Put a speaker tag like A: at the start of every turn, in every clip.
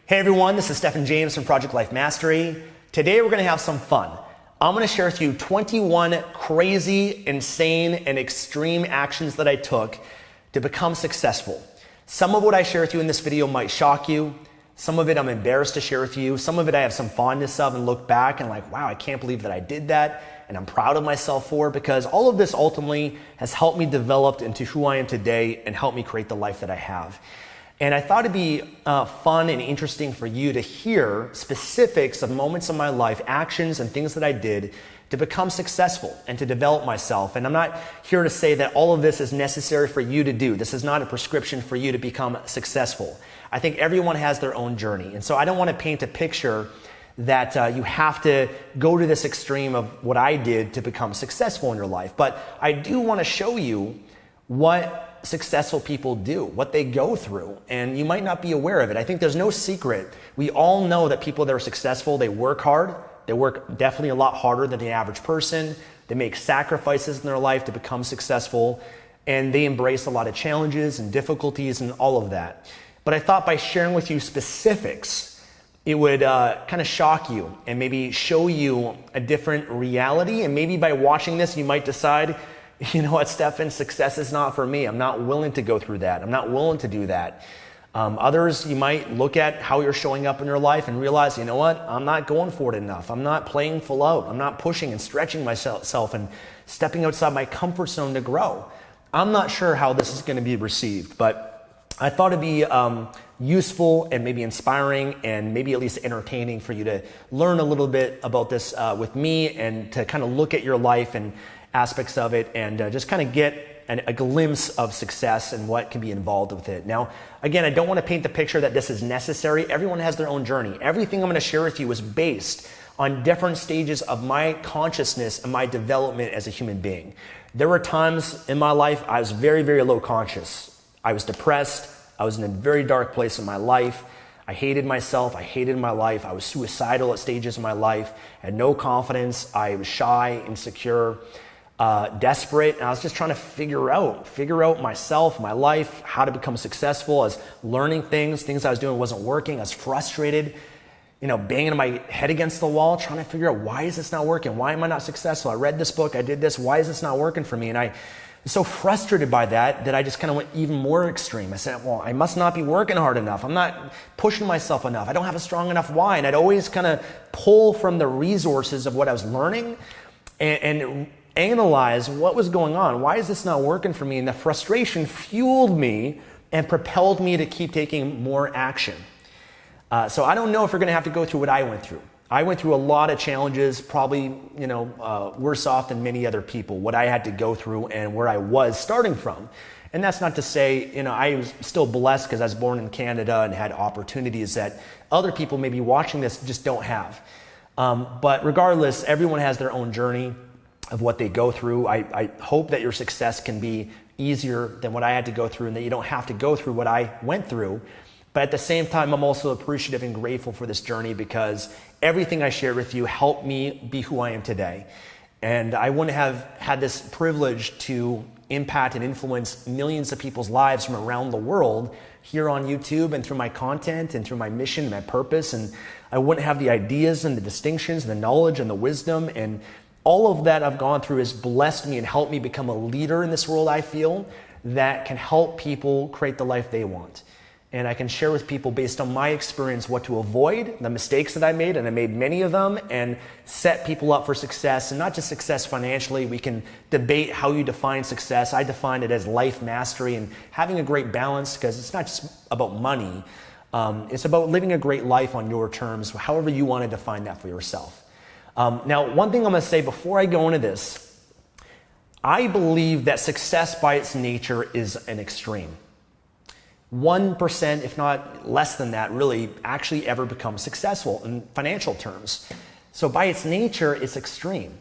A: Hey everyone, this is Stefan James from Project Life Mastery. Today we're going to have some fun. I'm going to share with you 21 crazy, insane, and extreme actions that I took to become successful. Some of what I share with you in this video might shock you. Some of it I'm embarrassed to share with you. Some of it I have some fondness of and look back and like, wow, I can't believe that I did that. And I'm proud of myself for it, because all of this ultimately has helped me develop into who I am today and helped me create the life that I have. And I thought it'd be fun and interesting for you to hear specifics of moments in my life, actions and things that I did to become successful and to develop myself. And I'm not here to say that all of this is necessary for you to do. This is not a prescription for you to become successful. I think everyone has their own journey. And so I don't want to paint a picture that you have to go to this extreme of what I did to become successful in your life. But I do want to show you what successful people do, what they go through, and you might not be aware of it. I think there's no secret. We all know that people that are successful, they work hard. They work definitely a lot harder than the average person. They make sacrifices in their life to become successful, and they embrace a lot of challenges and difficulties and all of that. But I thought by sharing with you specifics, it would kind of shock you and maybe show you a different reality. And maybe by watching this, you might decide, you know what, Stefan, success is not for me. I'm not willing to go through that. I'm not willing to do that. Others, you might look at how you're showing up in your life and realize, you know what, I'm not going for it enough. I'm not playing full out. I'm not pushing and stretching myself and stepping outside my comfort zone to grow. I'm not sure how this is going to be received, but I thought it'd be useful and maybe inspiring and maybe at least entertaining for you to learn a little bit about this with me, and to kind of look at your life and aspects of it, and just kind of get a glimpse of success and what can be involved with it. Now, again, I don't want to paint the picture that this is necessary. Everyone has their own journey. Everything I'm going to share with you is based on different stages of my consciousness and my development as a human being. There were times in my life I was very, very low conscious. I was depressed. I was in a very dark place in my life. I hated myself. I hated my life. I was suicidal at stages in my life. I had no confidence. I was shy, insecure, desperate, and I was just trying to figure out myself, my life, how to become successful. I was learning things I was doing wasn't working. I was frustrated, banging my head against the wall, trying to figure out, why is this not working? Why am I not successful? I read this book, I did this, why is this not working for me? And I was so frustrated by that I just kind of went even more extreme. I said, well, I must not be working hard enough. I'm not pushing myself enough. I don't have a strong enough why. And I'd always kind of pull from the resources of what I was learning and analyze what was going on. Why is this not working for me? And the frustration fueled me and propelled me to keep taking more action. So I don't know if you're going to have to go through what I went through. I went through a lot of challenges, probably, worse off than many other people, what I had to go through and where I was starting from. And that's not to say, I was still blessed because I was born in Canada and had opportunities that other people maybe watching this just don't have. But regardless, everyone has their own journey of what they go through. I hope that your success can be easier than what I had to go through, and that you don't have to go through what I went through. But at the same time, I'm also appreciative and grateful for this journey, because everything I shared with you helped me be who I am today. And I wouldn't have had this privilege to impact and influence millions of people's lives from around the world here on YouTube and through my content and through my mission and my purpose. And I wouldn't have the ideas and the distinctions and the knowledge and the wisdom, and all of that I've gone through has blessed me and helped me become a leader in this world, I feel, that can help people create the life they want. And I can share with people based on my experience what to avoid, the mistakes that I made, and I made many of them, and set people up for success. And not just success financially. We can debate how you define success. I define it as life mastery and having a great balance, because it's not just about money. It's about living a great life on your terms, however you want to define that for yourself. Now, one thing I'm going to say before I go into this, I believe that success by its nature is an extreme. 1%, if not less than that, really actually ever become successful in financial terms. So by its nature, it's extreme.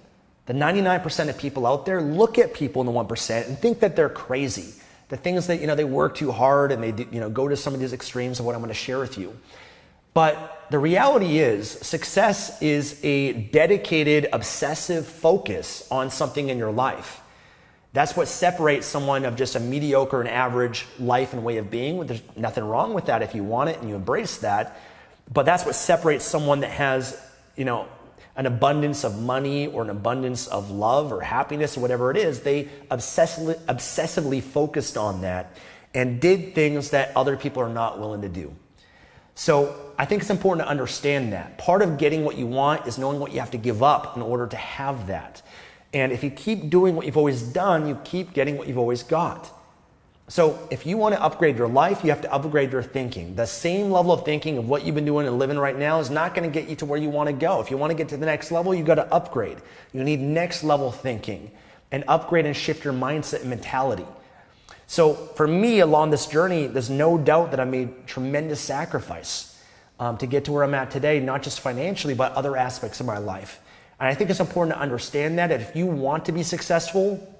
A: The 99% of people out there look at people in the 1% and think that they're crazy. The things that, they work too hard and they go to some of these extremes of what I'm going to share with you. But the reality is, success is a dedicated, obsessive focus on something in your life. That's what separates someone of just a mediocre and average life and way of being. There's nothing wrong with that if you want it and you embrace that. But that's what separates someone that has, an abundance of money or an abundance of love or happiness or whatever it is. They obsessively focused on that and did things that other people are not willing to do. So I think it's important to understand that. Part of getting what you want is knowing what you have to give up in order to have that. And if you keep doing what you've always done, you keep getting what you've always got. So if you want to upgrade your life, you have to upgrade your thinking. The same level of thinking of what you've been doing and living right now is not going to get you to where you want to go. If you want to get to the next level, you've got to upgrade. You need next level thinking and upgrade and shift your mindset and mentality. So for me, along this journey, there's no doubt that I made tremendous sacrifice to get to where I'm at today, not just financially, but other aspects of my life. And I think it's important to understand that if you want to be successful,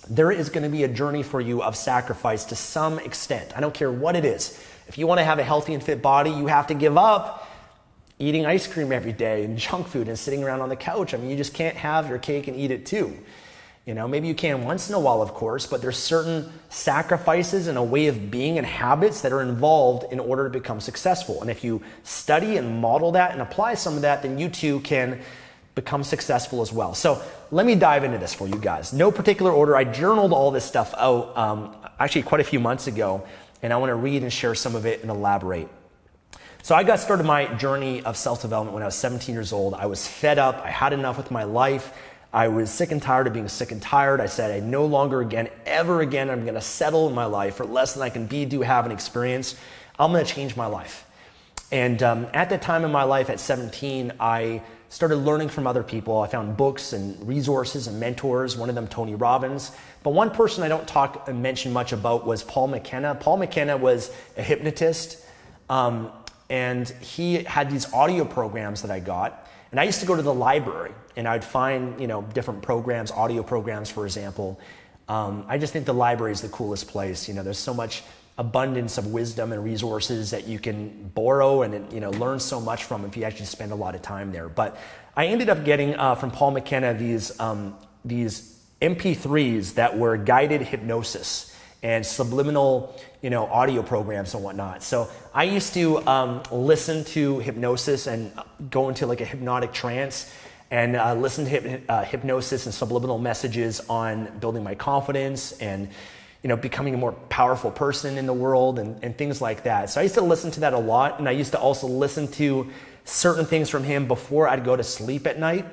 A: there is going to be a journey for you of sacrifice to some extent. I don't care what it is. If you want to have a healthy and fit body, you have to give up eating ice cream every day and junk food and sitting around on the couch. I mean, you just can't have your cake and eat it too. Maybe you can once in a while, of course, but there's certain sacrifices and a way of being and habits that are involved in order to become successful. And if you study and model that and apply some of that, then you too can become successful as well. So let me dive into this for you guys. No particular order. I journaled all this stuff out actually quite a few months ago, and I want to read and share some of it and elaborate. So I got started my journey of self-development when I was 17 years old. I was fed up. I had enough with my life. I was sick and tired of being sick and tired. I said, I no longer ever again, I'm going to settle in my life for less than I can be, do, have, and experience. I'm going to change my life. And at that time in my life at 17, I started learning from other people. I found books and resources and mentors, one of them Tony Robbins. But one person I don't talk and mention much about was Paul McKenna. Paul McKenna was a hypnotist, and he had these audio programs that I got. And I used to go to the library and I'd find, different programs, audio programs, for example. I just think the library is the coolest place. There's so much abundance of wisdom and resources that you can borrow and learn so much from if you actually spend a lot of time there. But I ended up getting from Paul McKenna these MP3s that were guided hypnosis and subliminal audio programs and whatnot. So I used to listen to hypnosis and go into like a hypnotic trance and listen to hypnosis and subliminal messages on building my confidence and becoming a more powerful person in the world and things like that. So I used to listen to that a lot, and I used to also listen to certain things from him before I'd go to sleep at night.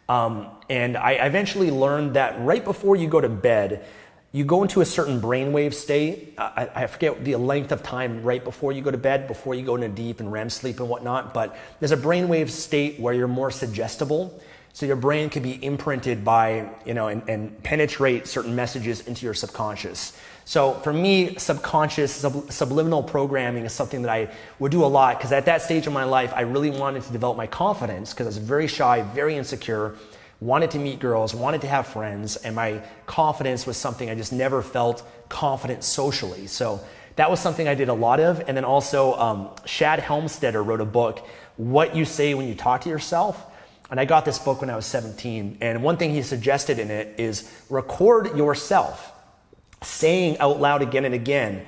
A: And I eventually learned that right before you go to bed, you go into a certain brainwave state. I forget the length of time right before you go to bed, before you go into deep and REM sleep and whatnot, but there's a brainwave state where you're more suggestible. So your brain can be imprinted by, and penetrate certain messages into your subconscious. So for me, subconscious, subliminal programming is something that I would do a lot because at that stage of my life, I really wanted to develop my confidence because I was very shy, very insecure, wanted to meet girls, wanted to have friends, and my confidence was something I just never felt confident socially. So that was something I did a lot of. And then also Shad Helmstetter wrote a book, What You Say When You Talk to Yourself. And I got this book when I was 17. And one thing he suggested in it is record yourself saying out loud again and again,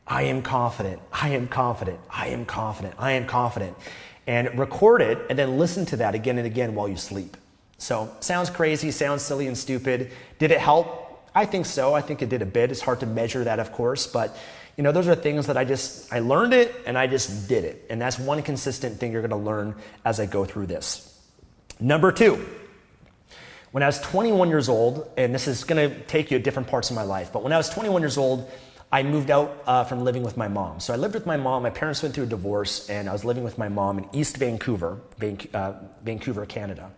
A: I am confident, I am confident, I am confident, I am confident. And record it and then listen to that again and again while you sleep. So sounds crazy, sounds silly and stupid. Did it help? I think so. I think it did a bit. It's hard to measure that, of course. But those are things that I learned it and I just did it. And that's one consistent thing you're going to learn as I go through this. Number 2, when I was 21 years old, and this is going to take you to different parts of my life, but when I was 21 years old, I moved out from living with my mom. So I lived with my mom. My parents went through a divorce, and I was living with my mom in East Vancouver, Vancouver, Canada.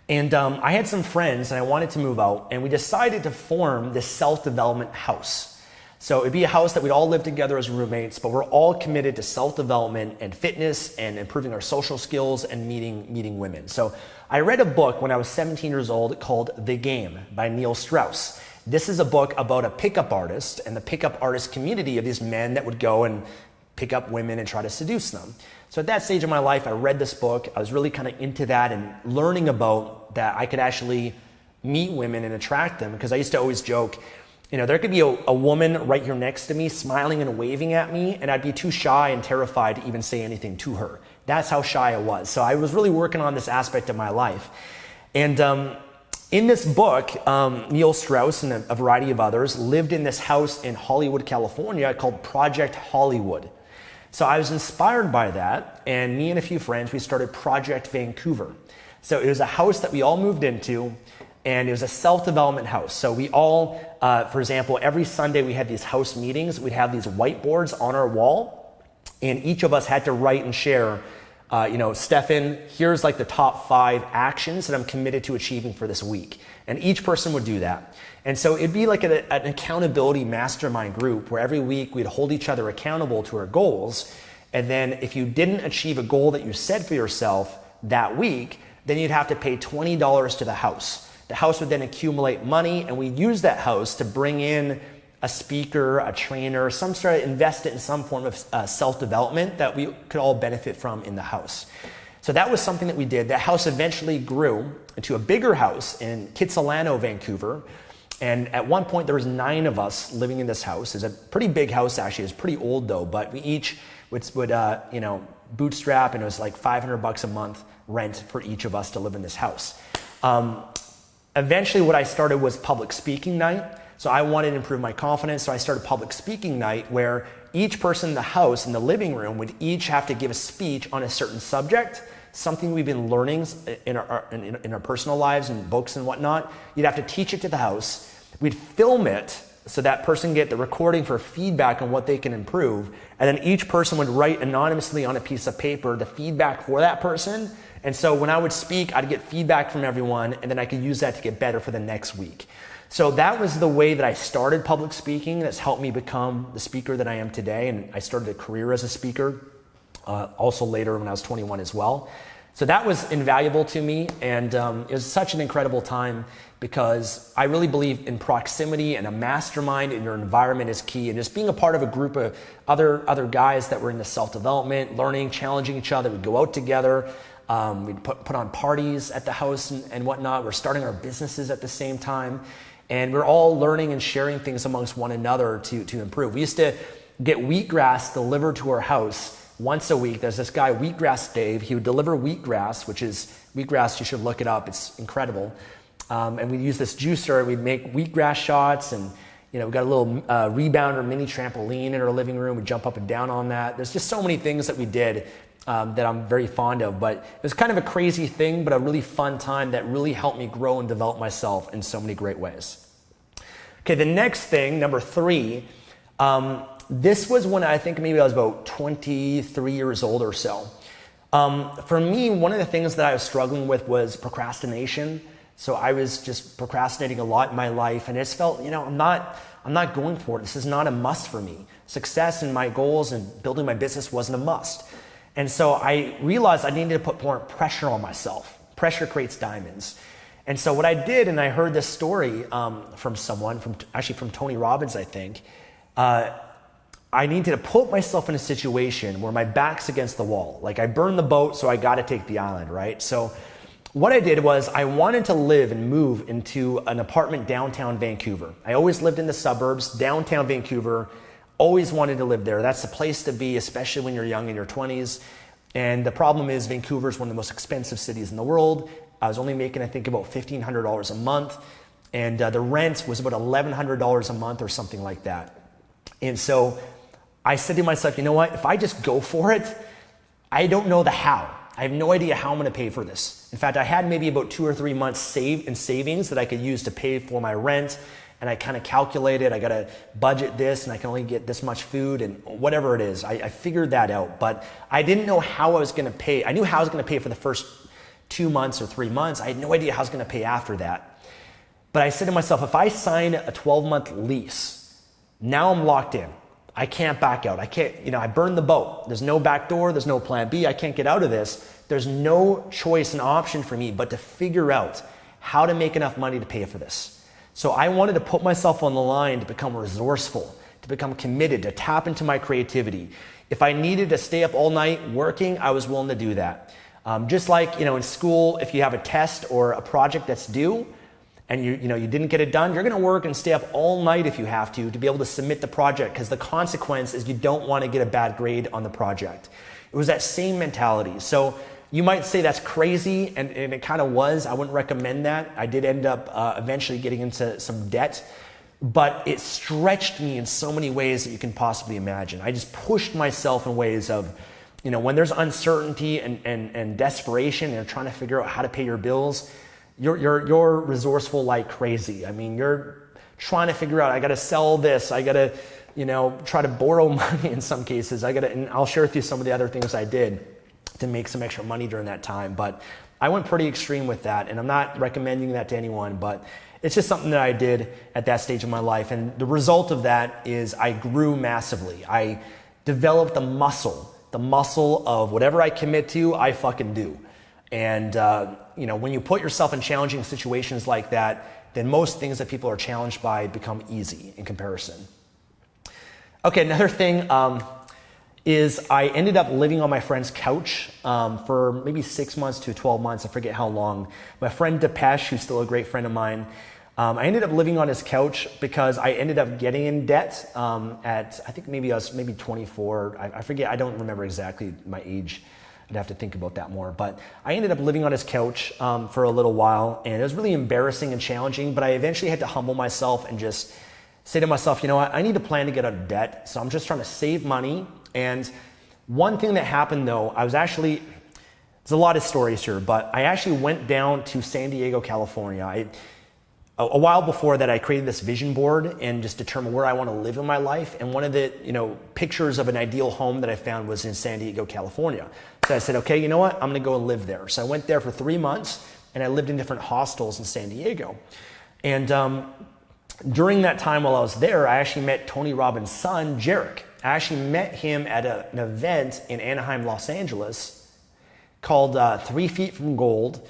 A: And I had some friends, and I wanted to move out, and we decided to form this self-development house. So it'd be a house that we'd all live together as roommates, but we're all committed to self-development and fitness and improving our social skills and meeting women. So I read a book when I was 17 years old called The Game by Neil Strauss. This is a book about a pickup artist and the pickup artist community of these men that would go and pick up women and try to seduce them. So at that stage of my life, I read this book. I was really kind of into that and learning about that I could actually meet women and attract them, because I used to always joke, There could be a woman right here next to me smiling and waving at me, and I'd be too shy and terrified to even say anything to her. That's how shy I was. So I was really working on this aspect of my life. And in this book, Neil Strauss and a variety of others lived in this house in Hollywood, California called Project Hollywood. So I was inspired by that, and me and a few friends, we started Project Vancouver. So it was a house that we all moved into, and it was a self-development house. So we all, for example, every Sunday we had these house meetings. We'd have these whiteboards on our wall, and each of us had to write and share, Stefan, here's like the top 5 actions that I'm committed to achieving for this week. And each person would do that. And so it'd be like an accountability mastermind group where every week we'd hold each other accountable to our goals. And then if you didn't achieve a goal that you set for yourself that week, then you'd have to pay $20 to the house. The house would then accumulate money, and we'd use that house to bring in a speaker, a trainer, some sort of invest it in some form of self-development that we could all benefit from in the house. So that was something that we did. That house eventually grew into a bigger house in Kitsilano, Vancouver. And at one point there was 9 of us living in this house. It's a pretty big house actually. It's pretty old though, but we each would bootstrap, and it was like $500 a month rent for each of us to live in this house. Eventually what I started was public speaking night. So I wanted to improve my confidence. So I started public speaking night where each person in the house, in the living room, would each have to give a speech on a certain subject, something we've been learning in our personal lives and books and whatnot. You'd have to teach it to the house. We'd film it so that person get the recording for feedback on what they can improve. And then each person would write anonymously on a piece of paper the feedback for that person. And so when I would speak, I'd get feedback from everyone, and then I could use that to get better for the next week. So that was the way that I started public speaking. That's helped me become the speaker that I am today. And I started a career as a speaker, also later when I was 21 as well. So that was invaluable to me, and it was such an incredible time because I really believe in proximity, and a mastermind in your environment is key. And just being a part of a group of other guys that were into self-development, learning, challenging each other. We'd go out together. We'd put on parties at the house and whatnot. We're starting our businesses at the same time. And we're all learning and sharing things amongst one another to improve. We used to get wheatgrass delivered to our house once a week. There's this guy, Wheatgrass Dave. He would deliver wheatgrass, which is wheatgrass. You should look it up. It's incredible. And we'd use this juicer. We'd make wheatgrass shots, and we got a little rebounder mini trampoline in our living room. We'd jump up and down on that. There's just so many things that we did that I'm very fond of. But it was kind of a crazy thing, but a really fun time that really helped me grow and develop myself in so many great ways. Okay, the next thing, number 3, this was when I think maybe I was about 23 years old or so. For me, one of the things that I was struggling with was procrastination. So I was just procrastinating a lot in my life, and I just felt, I'm not going for it. This is not a must for me. Success in my goals and building my business wasn't a must. And so I realized I needed to put more pressure on myself. Pressure creates diamonds. And so what I did, and I heard this story from someone, from Tony Robbins, I think, I needed to put myself in a situation where my back's against the wall. Like I burned the boat, so I got to take the island, right? So what I did was I wanted to live and move into an apartment downtown Vancouver. I always lived in the suburbs, downtown Vancouver, always wanted to live there. That's the place to be, especially when you're young in your 20s. And the problem is Vancouver is one of the most expensive cities in the world. I was only making, I think, about $1,500 a month. And the rent was about $1,100 a month or something like that. And so I said to myself, you know what? If I just go for it, I don't know the how. I have no idea how I'm going to pay for this. In fact, I had maybe about 2 or 3 months saved in savings that I could use to pay for my rent. And I kind of calculated, I got to budget this, and I can only get this much food and whatever it is. I figured that out, but I didn't know how I was going to pay. I knew how I was going to pay for the first 2 months or 3 months. I had no idea how I was going to pay after that. But I said to myself, if I sign a 12-month lease, now I'm locked in. I can't back out. I can't, I burned the boat. There's no back door. There's no plan B. I can't get out of this. There's no choice and option for me but to figure out how to make enough money to pay for this. So I wanted to put myself on the line to become resourceful, to become committed, to tap into my creativity. If I needed to stay up all night working, I was willing to do that. Just like, in school, if you have a test or a project that's due, and you didn't get it done, you're going to work and stay up all night if you have to be able to submit the project, because the consequence is you don't want to get a bad grade on the project. It was that same mentality. So you might say that's crazy, and it kind of was. I wouldn't recommend that. I did end up eventually getting into some debt, but it stretched me in so many ways that you can possibly imagine. I just pushed myself in ways of, when there's uncertainty and desperation and you're trying to figure out how to pay your bills, you're resourceful like crazy. I mean, you're trying to figure out, I got to sell this, I got to, try to borrow money in some cases. And I'll share with you some of the other things I did to make some extra money during that time. But I went pretty extreme with that, and I'm not recommending that to anyone, but it's just something that I did at that stage of my life. And the result of that is I grew massively. I developed the muscle of whatever I commit to, I fucking do. And, when you put yourself in challenging situations like that, then most things that people are challenged by become easy in comparison. Okay, another thing is I ended up living on my friend's couch for maybe 6 months to 12 months. I forget how long. My friend Depeche, who's still a great friend of mine, I ended up living on his couch because I ended up getting in debt at, I think maybe I was 24. I forget, I don't remember exactly my age. I'd have to think about that more. But I ended up living on his couch for a little while, and it was really embarrassing and challenging, but I eventually had to humble myself and just say to myself, what, I need a plan to get out of debt. So I'm just trying to save money. And one thing that happened though, there's a lot of stories here, but I actually went down to San Diego, California. A while before that, I created this vision board and just determined where I want to live in my life. And one of the, pictures of an ideal home that I found was in San Diego, California. So I said, okay, you know what? I'm going to go and live there. So I went there for 3 months, and I lived in different hostels in San Diego. And during that time while I was there, I actually met Tony Robbins' son, Jarek. I actually met him at an event in Anaheim, Los Angeles called 3 Feet from Gold.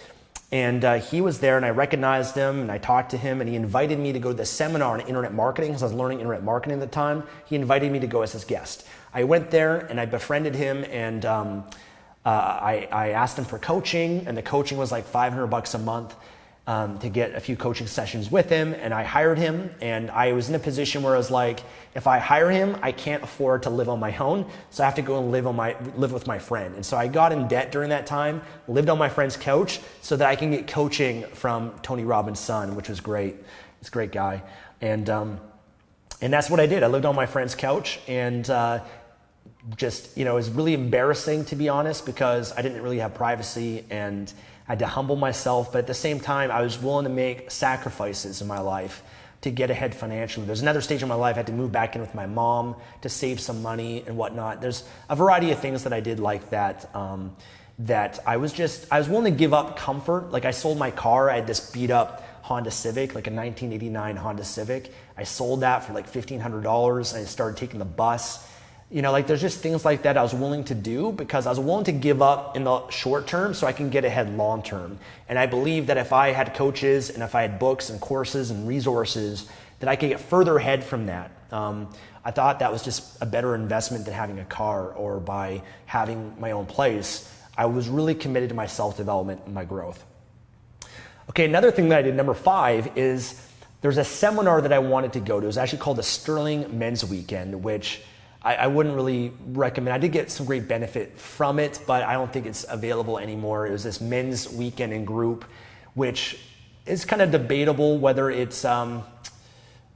A: And he was there, and I recognized him, and I talked to him, and he invited me to go to the seminar on internet marketing, because I was learning internet marketing at the time. He invited me to go as his guest. I went there, and I befriended him, and I asked him for coaching, and the coaching was like $500 a month to get a few coaching sessions with him, and I hired him, and I was in a position where I was like, if I hire him, I can't afford to live on my own, so I have to go and live with my friend. And so I got in debt during that time, lived on my friend's couch so that I can get coaching from Tony Robbins' son, which was great. He's a great guy. And that's what I did. I lived on my friend's couch, and it was really embarrassing, to be honest, because I didn't really have privacy, and I had to humble myself, but at the same time, I was willing to make sacrifices in my life to get ahead financially. There's another stage in my life I had to move back in with my mom to save some money and whatnot. There's a variety of things that I did like that, that I was willing to give up comfort. Like I sold my car. I had this beat up Honda Civic, like a 1989 Honda Civic. I sold that for like $1,500. I started taking the bus. There's just things like that I was willing to do because I was willing to give up in the short term so I can get ahead long term. And I believe that if I had coaches and if I had books and courses and resources, that I could get further ahead from that. I thought that was just a better investment than having a car or by having my own place. I was really committed to my self-development and my growth. Okay, another thing that I did, number 5, is there's a seminar that I wanted to go to. It was actually called the Sterling Men's Weekend, which I wouldn't really recommend. I did get some great benefit from it, but I don't think it's available anymore. It was this men's weekend and group, which is kind of debatable whether it's, I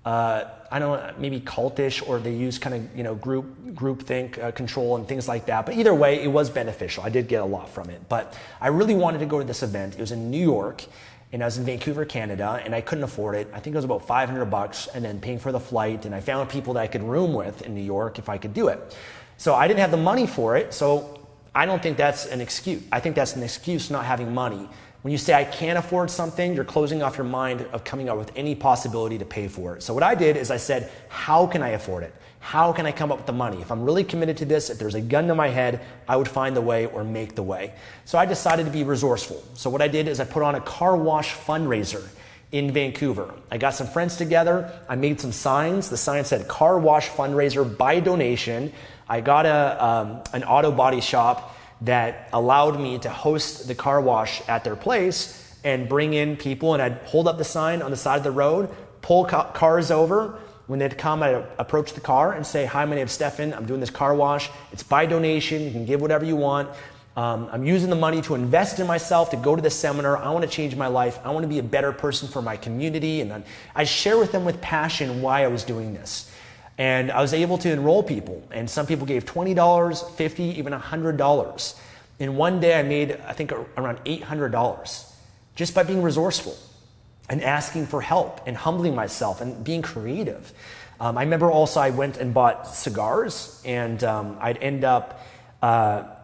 A: don't know, maybe cultish, or they use kind of, group think control and things like that. But either way, it was beneficial. I did get a lot from it. But I really wanted to go to this event. It was in New York, and I was in Vancouver, Canada, and I couldn't afford it. I think it was about $500, and then paying for the flight, and I found people that I could room with in New York if I could do it. So I didn't have the money for it, so I don't think that's an excuse. I think that's an excuse, not having money. When you say I can't afford something, you're closing off your mind of coming up with any possibility to pay for it. So what I did is I said, how can I afford it? How can I come up with the money? If I'm really committed to this, if there's a gun to my head, I would find the way or make the way. So I decided to be resourceful. So what I did is I put on a car wash fundraiser in Vancouver. I got some friends together. I made some signs. The sign said car wash fundraiser by donation. I got an auto body shop that allowed me to host the car wash at their place. and bring in people, and I'd hold up the sign on the side of the road, pull cars over. When they'd come, I'd approach the car and say, "Hi, my name's Stefan. I'm doing this car wash. It's by donation. You can give whatever you want. I'm using the money to invest in myself, to go to this seminar. I want to change my life. I want to be a better person for my community." And I share with them with passion why I was doing this. And I was able to enroll people. And some people gave $20, $50, even $100. In one day, I made, I think, around $800 just by being resourceful and asking for help and humbling myself and being creative. I remember also I went and bought cigars, and I'd end up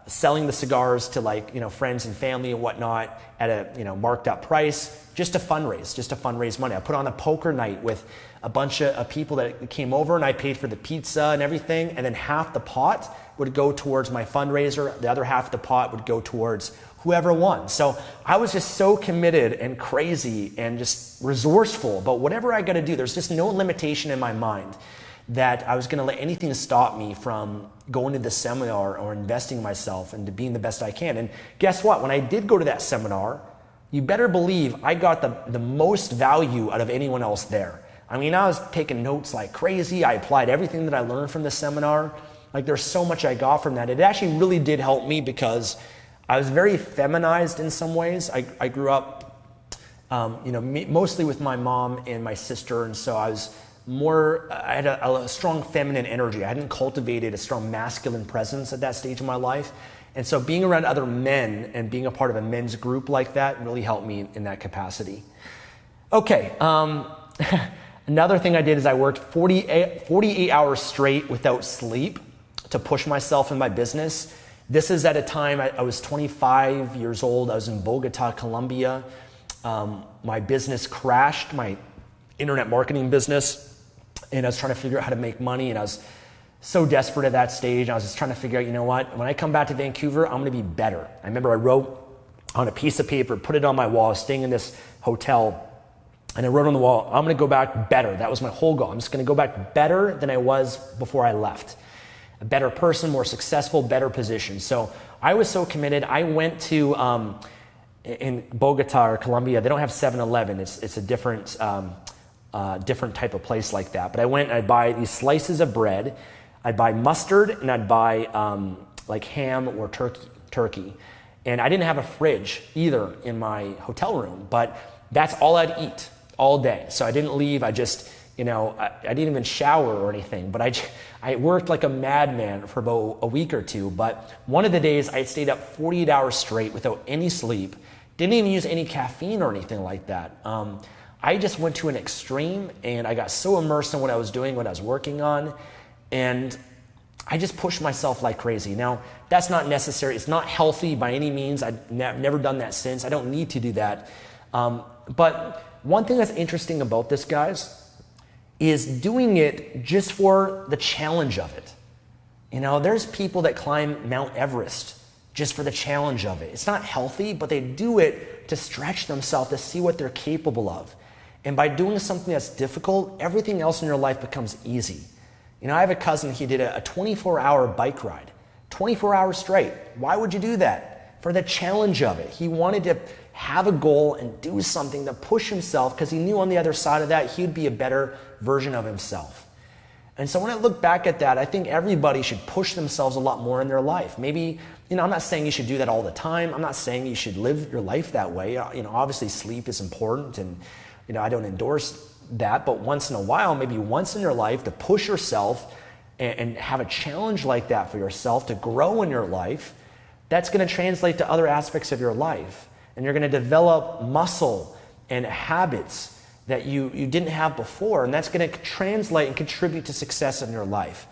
A: selling the cigars to friends and family and whatnot at a marked up price just to fundraise money. I put on a poker night with a bunch of people that came over, and I paid for the pizza and everything, and then half the pot would go towards my fundraiser. The other half of the pot would go towards whoever won. So I was just so committed and crazy and just resourceful about whatever I got to do. There's just no limitation in my mind that I was going to let anything stop me from going to the seminar or investing in myself and to being the best I can. And guess what? When I did go to that seminar, you better believe I got the most value out of anyone else there. I mean, I was taking notes like crazy. I applied everything that I learned from the seminar. Like, there's so much I got from that. It actually really did help me because I was very feminized in some ways. I grew up, mostly with my mom and my sister, and so I had a strong feminine energy. I hadn't cultivated a strong masculine presence at that stage of my life. And so being around other men and being a part of a men's group like that really helped me in that capacity. Okay, another thing I did is I worked 48 hours straight without sleep to push myself in my business. This is at a time I was 25 years old. I was in Bogota, Colombia. My business crashed, my internet marketing business, and I was trying to figure out how to make money, and I was so desperate at that stage. I was just trying to figure out, you know what, when I come back to Vancouver, I'm gonna be better. I remember I wrote on a piece of paper, put it on my wall. I was staying in this hotel, and I wrote on the wall, I'm gonna go back better. That was my whole goal. I'm just gonna go back better than I was before I left. A better person, more successful, better position. So I was so committed. I went to, in Bogota or Colombia, they don't have 7-Eleven. It's a different type of place like that. But I went and I'd buy these slices of bread. I'd buy mustard, and I'd buy like ham or turkey. And I didn't have a fridge either in my hotel room, but that's all I'd eat all day. So I didn't leave. I just, I didn't even shower or anything, but I worked like a madman for about a week or two. But one of the days I stayed up 48 hours straight without any sleep, didn't even use any caffeine or anything like that. I just went to an extreme, and I got so immersed in what I was doing, what I was working on, and I just pushed myself like crazy. Now, that's not necessary. It's not healthy by any means. I've never done that since. I don't need to do that. But one thing that's interesting about this, guys, is doing it just for the challenge of it. There's people that climb Mount Everest just for the challenge of it. It's not healthy, but they do it to stretch themselves, to see what they're capable of. And by doing something that's difficult, everything else in your life becomes easy. I have a cousin, he did a 24-hour bike ride, 24 hours straight. Why would you do that? For the challenge of it. He wanted to have a goal and do something to push himself, because he knew on the other side of that, he'd be a better version of himself. And so when I look back at that, I think everybody should push themselves a lot more in their life. Maybe, I'm not saying you should do that all the time. I'm not saying you should live your life that way. Obviously sleep is important, and, I don't endorse that, but once in a while, maybe once in your life, to push yourself and have a challenge like that for yourself to grow in your life, that's going to translate to other aspects of your life. And you're going to develop muscle and habits that you didn't have before, and that's going to translate and contribute to success in your life.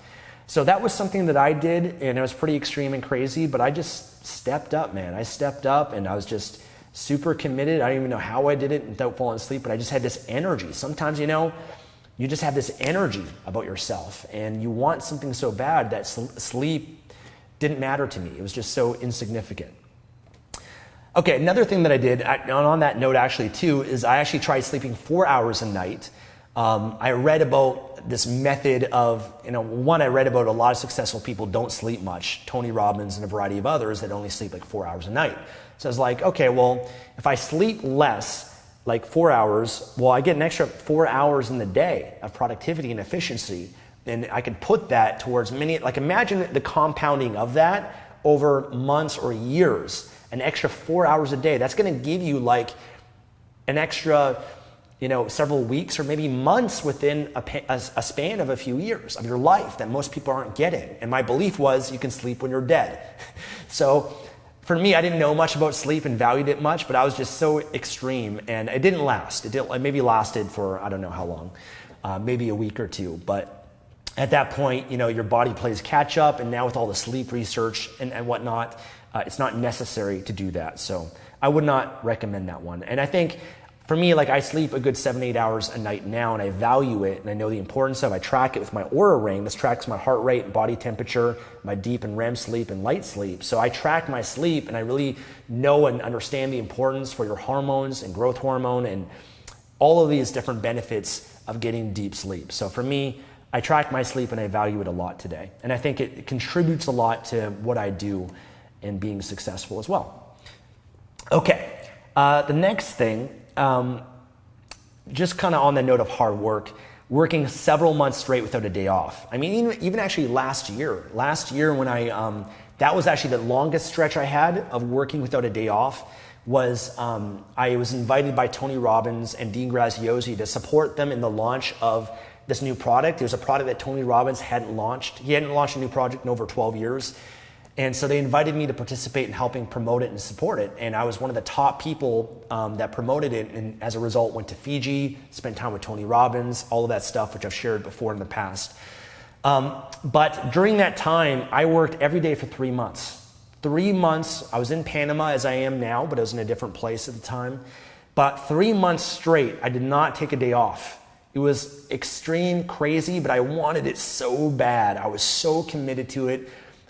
A: So that was something that I did, and it was pretty extreme and crazy, but I just stepped up, man. I stepped up, and I was just super committed. I don't even know how I did it without falling asleep, but I just had this energy. Sometimes, you just have this energy about yourself, and you want something so bad that sleep didn't matter to me. It was just so insignificant. Okay, another thing that I did, on that note actually too, is I actually tried sleeping 4 hours a night. I read about this method of, one, I read about a lot of successful people don't sleep much, Tony Robbins and a variety of others that only sleep like 4 hours a night. So I was like, okay, well, if I sleep less, like 4 hours, well, I get an extra 4 hours in the day of productivity and efficiency. And I could put that towards imagine the compounding of that over months or years, an extra 4 hours a day. That's going to give you like an extra, several weeks or maybe months within a span of a few years of your life that most people aren't getting. And my belief was you can sleep when you're dead. So for me, I didn't know much about sleep and valued it much, but I was just so extreme, and it didn't last. It maybe lasted for, I don't know how long, maybe a week or two. But at that point, your body plays catch up, and now with all the sleep research and whatnot, it's not necessary to do that. So I would not recommend that one. And I think for me, I sleep a good 7-8 hours a night now, and I value it, and I know the importance of it. I track it with my Aura ring. This tracks my heart rate and body temperature, my deep and REM sleep and light sleep. So I track my sleep, and I really know and understand the importance for your hormones and growth hormone and all of these different benefits of getting deep sleep. So for me, I track my sleep, and I value it a lot today. And I think it contributes a lot to what I do in being successful as well. Okay, the next thing, just kind of on the note of hard work, working several months straight without a day off. I mean, even actually last year when that was actually the longest stretch I had of working without a day off was, I was invited by Tony Robbins and Dean Graziosi to support them in the launch of this new product. It was a product that Tony Robbins hadn't launched. He hadn't launched a new project in over 12 years. And so they invited me to participate in helping promote it and support it. And I was one of the top people that promoted it, and as a result went to Fiji, spent time with Tony Robbins, all of that stuff, which I've shared before in the past. But during that time, I worked every day for 3 months. 3 months, I was in Panama as I am now, but I was in a different place at the time. But 3 months straight, I did not take a day off. It was extreme, crazy, but I wanted it so bad. I was so committed to it.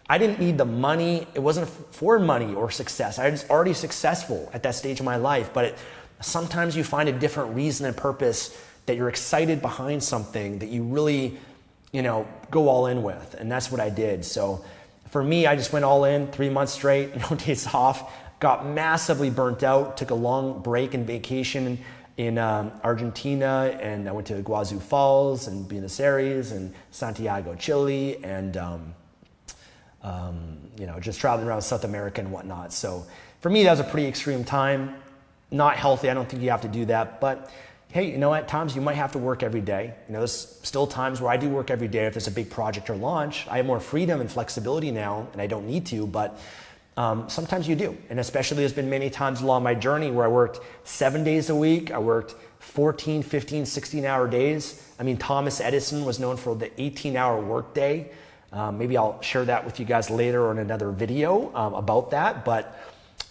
A: I didn't need the money. It wasn't for money or success. I was already successful at that stage of my life, but sometimes you find a different reason and purpose that you're excited behind something that you really, go all in with. And that's what I did. So for me, I just went all in 3 months straight, no days off, got massively burnt out, took a long break and vacation in Argentina, and I went to Iguazu Falls and Buenos Aires and Santiago, Chile, and just traveling around South America and whatnot. So for me, that was a pretty extreme time. Not healthy. I don't think you have to do that. But hey, at times you might have to work every day. There's still times where I do work every day if there's a big project or launch. I have more freedom and flexibility now, and I don't need to, but sometimes you do. And especially there's been many times along my journey where I worked 7 days a week. I worked 14, 15, 16-hour days. I mean, Thomas Edison was known for the 18-hour workday. Maybe I'll share that with you guys later or in another video about that. But,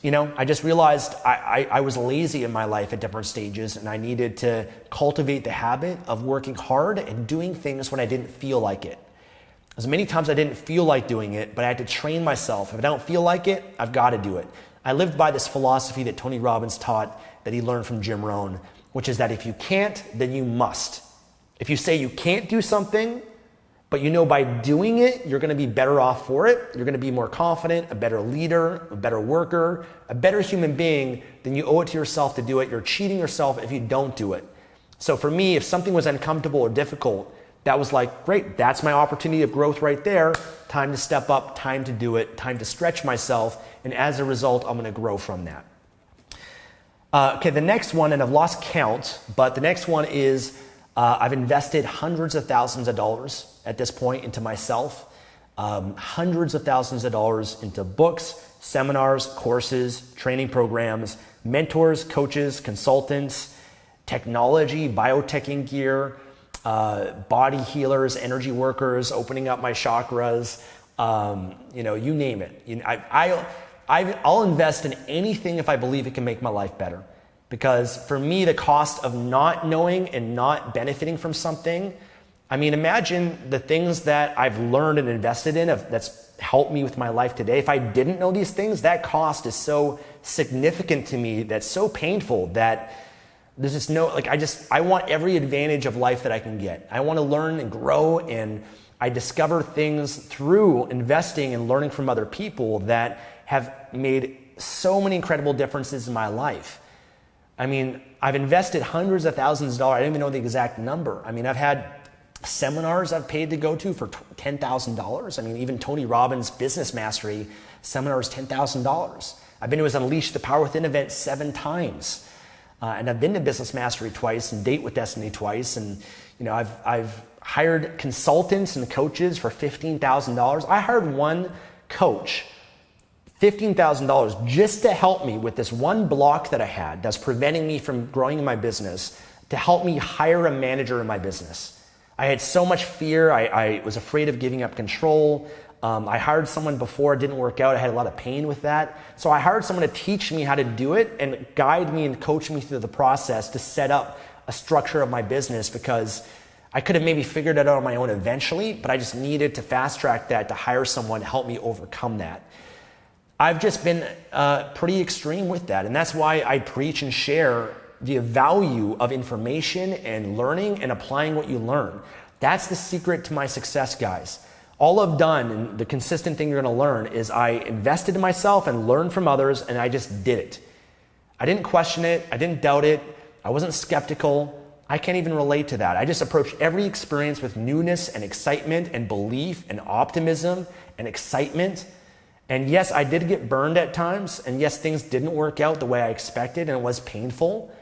A: I just realized I was lazy in my life at different stages, and I needed to cultivate the habit of working hard and doing things when I didn't feel like it. As many times I didn't feel like doing it, but I had to train myself. If I don't feel like it, I've got to do it. I lived by this philosophy that Tony Robbins taught that he learned from Jim Rohn, which is that if you can't, then you must. If you say you can't do something, but by doing it, you're going to be better off for it. You're going to be more confident, a better leader, a better worker, a better human being, then you owe it to yourself to do it. You're cheating yourself if you don't do it. So for me, if something was uncomfortable or difficult, that was like, great, that's my opportunity of growth right there. Time to step up, time to do it, time to stretch myself. And as a result, I'm going to grow from that. Okay, the next one, and I've lost count, but the next one is I've invested hundreds of thousands of dollars at this point into myself, hundreds of thousands of dollars into books, seminars, courses, training programs, mentors, coaches, consultants, technology, bioteching gear, body healers, energy workers, opening up my chakras, you name it. I'll invest in anything if I believe it can make my life better. Because for me, the cost of not knowing and not benefiting from something, imagine the things that I've learned and invested in that's helped me with my life today. If I didn't know these things, that cost is so significant to me, that's so painful that There's just no, like, I want every advantage of life that I can get. I want to learn and grow, and I discover things through investing and learning from other people that have made so many incredible differences in my life. I mean, I've invested hundreds of thousands of dollars. I don't even know the exact number. I mean, I've had seminars I've paid to go to for $10,000. I mean, even Tony Robbins' Business Mastery seminar is $10,000. I've been to his Unleash the Power Within event 7 times. And I've been to Business Mastery twice and Date with Destiny twice. And, I've hired consultants and coaches for $15,000. I hired one coach, $15,000, just to help me with this one block that I had that's preventing me from growing in my business, to help me hire a manager in my business. I had so much fear. I was afraid of giving up control. I hired someone before, it didn't work out. I had a lot of pain with that. So I hired someone to teach me how to do it and guide me and coach me through the process to set up a structure of my business, because I could have maybe figured it out on my own eventually, but I just needed to fast track that, to hire someone to help me overcome that. I've just been pretty extreme with that. And that's why I preach and share the value of information and learning and applying what you learn. That's the secret to my success, guys. All I've done, and the consistent thing you're going to learn, is I invested in myself and learned from others, and I just did it. I didn't question it. I didn't doubt it. I wasn't skeptical. I can't even relate to that. I just approached every experience with newness and excitement and belief and optimism and excitement. And yes, I did get burned at times. And yes, things didn't work out the way I expected, and it was painful.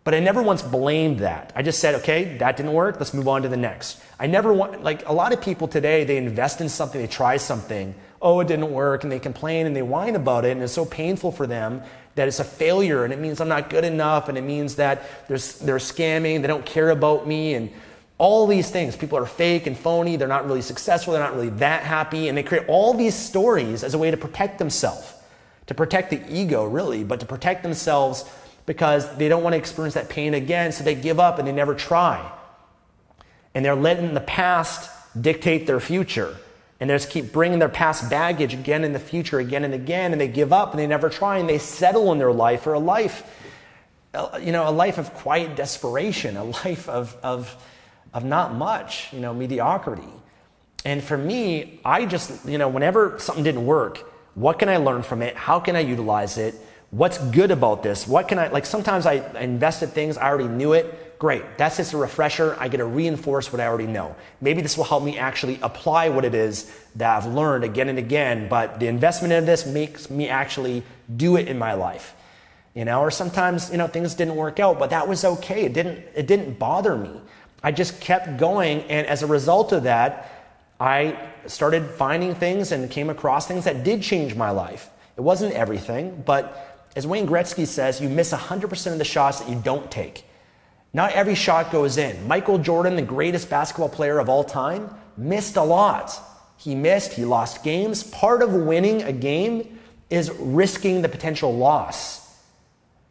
A: But I never once blamed that. I just said, okay, that didn't work. Let's move on to the next. I never want, like a lot of people today, they invest in something, they try something. Oh, it didn't work. And they complain and they whine about it. And it's so painful for them that it's a failure. And it means I'm not good enough. And it means that they're scamming. They don't care about me. And all these things. People are fake and phony. They're not really successful. They're not really that happy. And they create all these stories as a way to protect themselves, to protect the ego, really, but to protect themselves, because they don't want to experience that pain again, so they give up and they never try. And they're letting the past dictate their future. And they just keep bringing their past baggage again in the future, again and again, and they give up and they never try, and they settle in their life for a life of quiet desperation, a life of not much, mediocrity. And for me, I just, whenever something didn't work, what can I learn from it? How can I utilize it? What's good about this? What can I, sometimes I invested things, I already knew it. Great, that's just a refresher. I get to reinforce what I already know. Maybe this will help me actually apply what it is that I've learned again and again, but the investment in this makes me actually do it in my life. Or sometimes, things didn't work out, but that was okay. It didn't bother me. I just kept going, and as a result of that, I started finding things and came across things that did change my life. It wasn't everything, but as Wayne Gretzky says, you miss 100% of the shots that you don't take. Not every shot goes in. Michael Jordan, the greatest basketball player of all time, missed a lot. He missed, he lost games. Part of winning a game is risking the potential loss.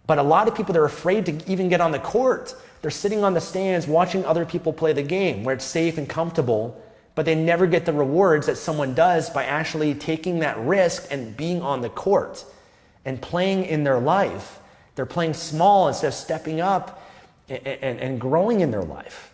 A: But a lot of people, they're afraid to even get on the court. They're sitting on the stands watching other people play the game where it's safe and comfortable, but they never get the rewards that someone does by actually taking that risk and being on the court and playing in their life. They're playing small instead of stepping up and growing in their life.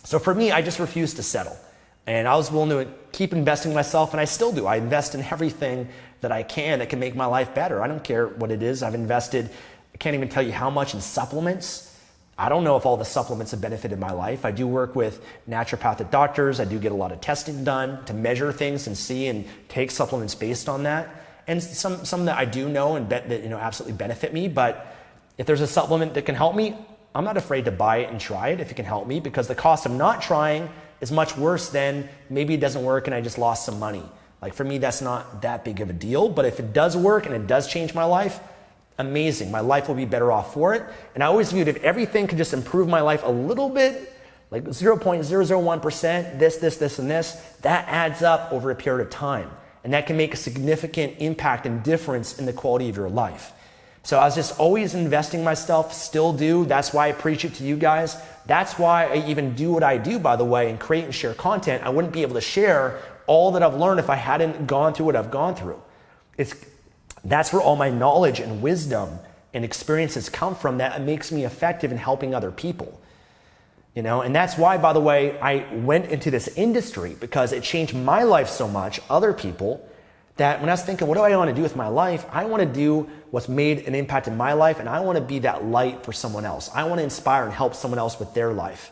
A: So for me, I just refused to settle. And I was willing to keep investing in myself, and I still do. I invest in everything that I can that can make my life better. I don't care what it is. I've invested, I can't even tell you how much, in supplements. I don't know if all the supplements have benefited my life. I do work with naturopathic doctors. I do get a lot of testing done to measure things and see and take supplements based on that. And some that I do know and that absolutely benefit me. But if there's a supplement that can help me, I'm not afraid to buy it and try it if it can help me, because the cost of not trying is much worse than maybe it doesn't work and I just lost some money. Like for me, that's not that big of a deal. But if it does work and it does change my life, amazing. My life will be better off for it. And I always viewed, if everything could just improve my life a little bit, like 0.001%, this, and this, that adds up over a period of time. And that can make a significant impact and difference in the quality of your life. So I was just always investing myself, still do. That's why I preach it to you guys. That's why I even do what I do, by the way, and create and share content. I wouldn't be able to share all that I've learned if I hadn't gone through what I've gone through. That's where all my knowledge and wisdom and experiences come from that makes me effective in helping other people. And that's why, by the way, I went into this industry, because it changed my life so much, other people, that when I was thinking, what do I want to do with my life? I want to do what's made an impact in my life, and I want to be that light for someone else. I want to inspire and help someone else with their life.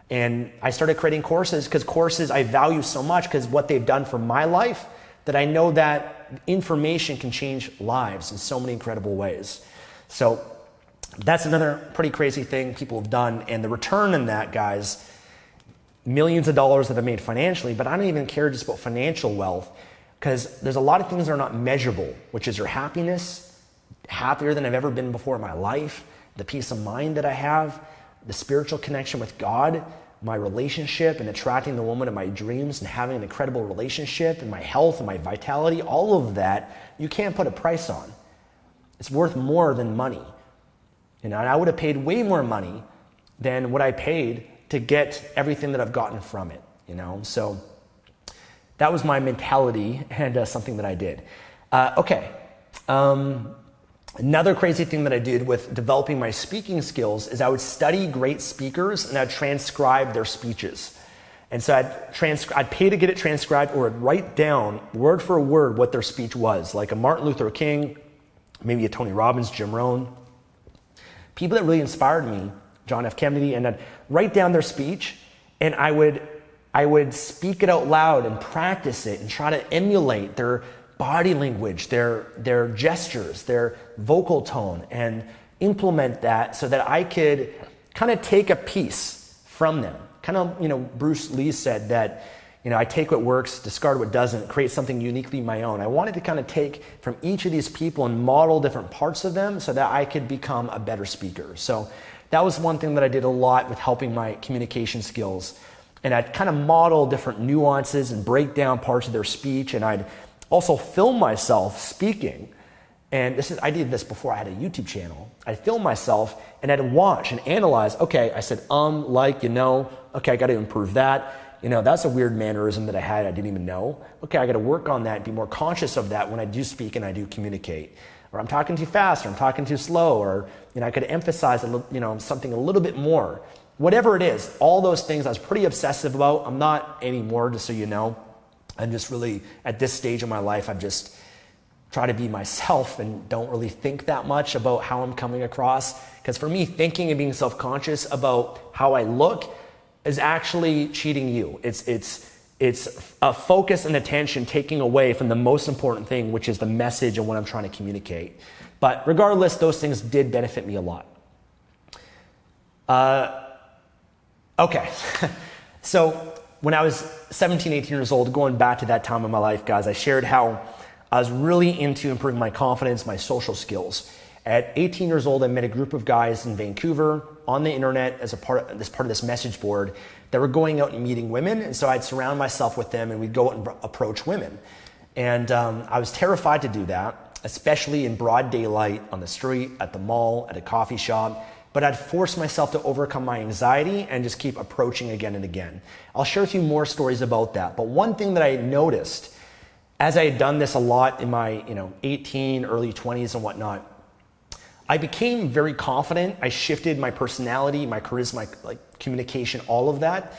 A: And I started creating courses, because courses I value so much, because what they've done for my life, that I know that information can change lives in so many incredible ways. So that's another pretty crazy thing people have done. And the return in that, guys, millions of dollars that I've made financially, but I don't even care just about financial wealth, because there's a lot of things that are not measurable, which is your happiness, happier than I've ever been before in my life, the peace of mind that I have, the spiritual connection with God, my relationship and attracting the woman of my dreams and having an incredible relationship, and my health and my vitality, all of that, you can't put a price on. It's worth more than money. And I would have paid way more money than what I paid to get everything that I've gotten from it. So that was my mentality, and something that I did. Another crazy thing that I did with developing my speaking skills is I would study great speakers and I'd transcribe their speeches. And so I'd pay to get it transcribed, or I'd write down word for word what their speech was, like a Martin Luther King, maybe a Tony Robbins, Jim Rohn. People that really inspired me, John F. Kennedy, and I'd write down their speech, and I would speak it out loud and practice it and try to emulate their body language, their gestures, their vocal tone, and implement that so that I could kind of take a piece from them. Kind of, Bruce Lee said that, I take what works, discard what doesn't, create something uniquely my own. I wanted to kind of take from each of these people and model different parts of them so that I could become a better speaker. So that was one thing that I did a lot with helping my communication skills. And I'd kind of model different nuances and break down parts of their speech, and I'd also film myself speaking. And I did this before I had a YouTube channel. I'd film myself and I'd watch and analyze. Okay, I said, okay, I got to improve that. That's a weird mannerism that I had. I didn't even know. Okay, I got to work on that, be more conscious of that when I do speak and I do communicate. Or I'm talking too fast, or I'm talking too slow, or, I could emphasize something a little bit more. Whatever it is, all those things I was pretty obsessive about. I'm not anymore, just so you know. I'm just really, at this stage of my life, I've just tried to be myself and don't really think that much about how I'm coming across. Because for me, thinking and being self-conscious about how I look is actually cheating you. It's a focus and attention taking away from the most important thing, which is the message and what I'm trying to communicate. But regardless, those things did benefit me a lot. Okay, so when I was 17, 18 years old, going back to that time in my life, guys, I shared how I was really into improving my confidence, my social skills. At 18 years old, I met a group of guys in Vancouver on the internet as part of this message board that were going out and meeting women. And so I'd surround myself with them and we'd go out and approach women. And I was terrified to do that, especially in broad daylight, on the street, at the mall, at a coffee shop. But I'd force myself to overcome my anxiety and just keep approaching again and again. I'll share a few more stories about that. But one thing that I noticed, as I had done this a lot in my 18, early 20s and whatnot, I became very confident. I shifted my personality, my charisma, my communication, all of that.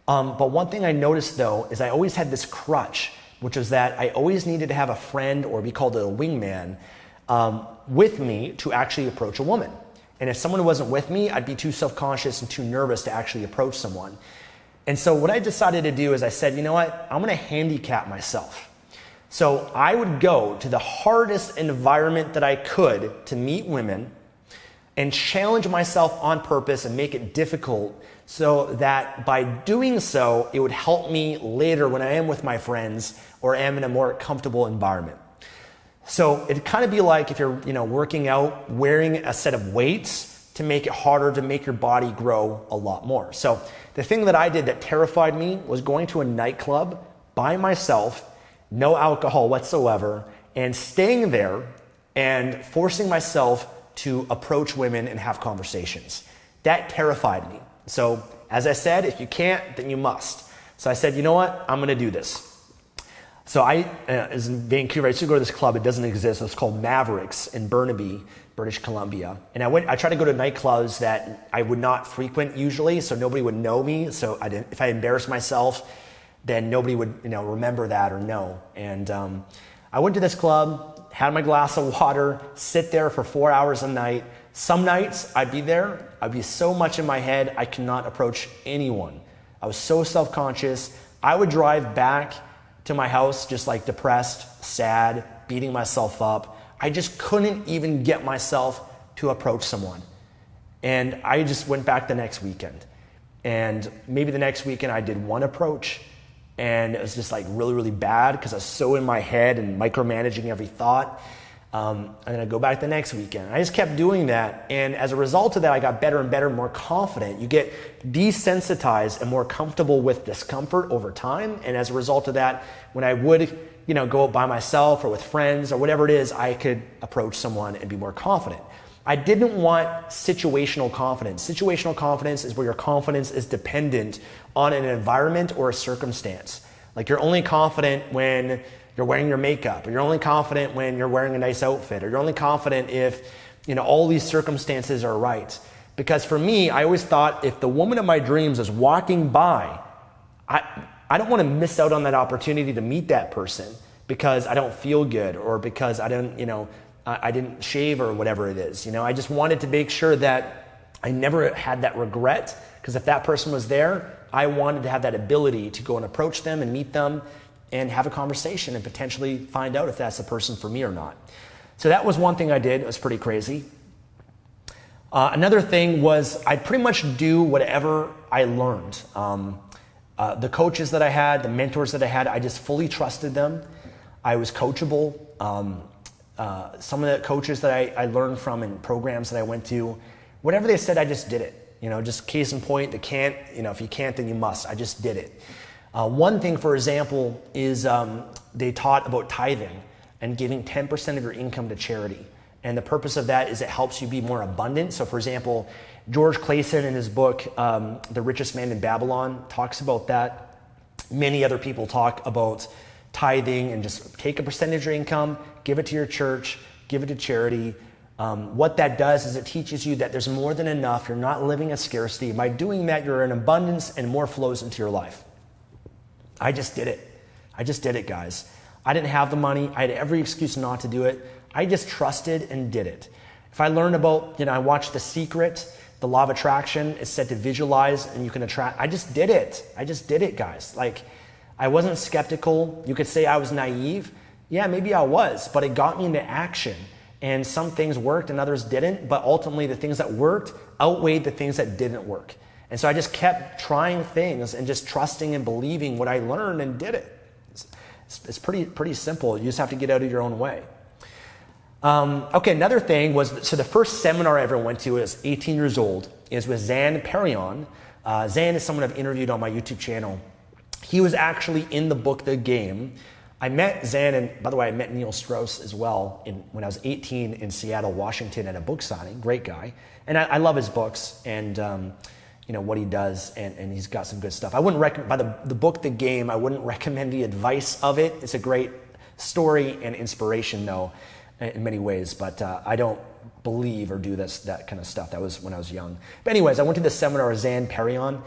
A: But one thing I noticed though is I always had this crutch, which was that I always needed to have a friend, or we called it a wingman, with me to actually approach a woman. And if someone wasn't with me, I'd be too self-conscious and too nervous to actually approach someone. And so what I decided to do is I said, you know what, I'm gonna handicap myself. So I would go to the hardest environment that I could to meet women and challenge myself on purpose and make it difficult, so that by doing so, it would help me later when I am with my friends or am in a more comfortable environment. So it'd kind of be like if you're working out, wearing a set of weights to make it harder to make your body grow a lot more. So the thing that I did that terrified me was going to a nightclub by myself, no alcohol whatsoever, and staying there and forcing myself to approach women and have conversations. That terrified me. So as I said, if you can't, then you must. So I said, you know what, I'm gonna do this. So I was in Vancouver. I used to go to this club. It doesn't exist. It's called Mavericks in Burnaby, British Columbia. And I tried to go to nightclubs that I would not frequent usually, so nobody would know me. So if I embarrassed myself, then nobody would remember that or know. And I went to this club, had my glass of water, sit there for 4 hours a night. Some nights I'd be there. I'd be so much in my head, I could not approach anyone. I was so self-conscious. I would drive back to my house just like depressed, sad, beating myself up. I just couldn't even get myself to approach someone. And I just went back the next weekend. And maybe the next weekend I did one approach, and it was just like really, really bad because I was so in my head and micromanaging every thought. And then I go back the next weekend. I just kept doing that. And as a result of that, I got better and better, more confident. You get desensitized and more comfortable with discomfort over time. And as a result of that, when I would, go out by myself or with friends or whatever it is, I could approach someone and be more confident. I didn't want situational confidence. Situational confidence is where your confidence is dependent on an environment or a circumstance. Like you're only confident when you're wearing your makeup, or you're only confident when you're wearing a nice outfit, or you're only confident if, all these circumstances are right. Because for me, I always thought if the woman of my dreams is walking by, I don't want to miss out on that opportunity to meet that person because I don't feel good or because I didn't shave or whatever it is. I just wanted to make sure that I never had that regret, because if that person was there, I wanted to have that ability to go and approach them and meet them and have a conversation and potentially find out if that's the person for me or not. So that was one thing I did. It was pretty crazy. Another thing was I'd pretty much do whatever I learned. The coaches that I had, the mentors that I had, I just fully trusted them. I was coachable. Some of the coaches that I learned from and programs that I went to, whatever they said, I just did it. Just case in point, if you can't, then you must. I just did it. One thing, for example, is they taught about tithing and giving 10% of your income to charity. And the purpose of that is it helps you be more abundant. So for example, George Clason in his book, The Richest Man in Babylon, talks about that. Many other people talk about tithing and just take a percentage of your income, give it to your church, give it to charity. What that does is it teaches you that there's more than enough. You're not living in scarcity. By doing that, you're in abundance and more flows into your life. I just did it, guys. I didn't have the money. I had every excuse not to do it. I just trusted and did it. If I learned about, I watched The Secret, the law of attraction, it's said to visualize and you can attract. I just did it, guys. Like, I wasn't skeptical. You could say I was naive. Yeah, maybe I was, but it got me into action. And some things worked and others didn't, but ultimately the things that worked outweighed the things that didn't work. And so I just kept trying things and just trusting and believing what I learned and did it. It's pretty simple. You just have to get out of your own way. Okay, another thing was, so the first seminar I ever went to as 18 years old is with Zan Perion. Zan is someone I've interviewed on my YouTube channel. He was actually in the book, The Game. I met Zan, and by the way, I met Neil Strauss as well when I was 18 in Seattle, Washington at a book signing. Great guy. And I love his books and what he does, and he's got some good stuff. I wouldn't recommend, by the book, The Game, I wouldn't recommend the advice of it. It's a great story and inspiration, though, in many ways, but I don't believe or do that kind of stuff. That was when I was young. But anyways, I went to this seminar with Zan Perion.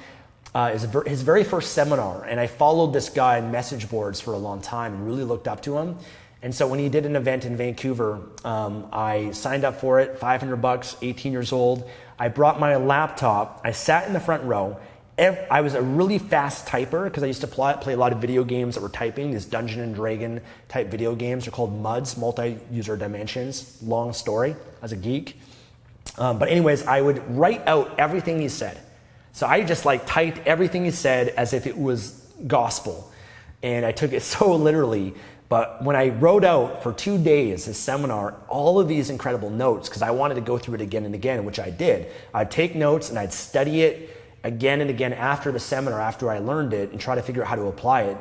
A: His very first seminar, and I followed this guy on message boards for a long time and really looked up to him. And so when he did an event in Vancouver, I signed up for it, $500, 18 years old. I brought my laptop. I sat in the front row. I was a really fast typer because I used to play a lot of video games that were typing, these Dungeon and Dragon type video games. They're called MUDs, multi-user dimensions. Long story. I was a geek. But anyways, I would write out everything he said. So I just typed everything he said as if it was gospel. And I took it so literally. But when I wrote out for 2 days his seminar, all of these incredible notes, because I wanted to go through it again and again, which I did. I'd take notes and I'd study it again and again after the seminar, after I learned it, and try to figure out how to apply it.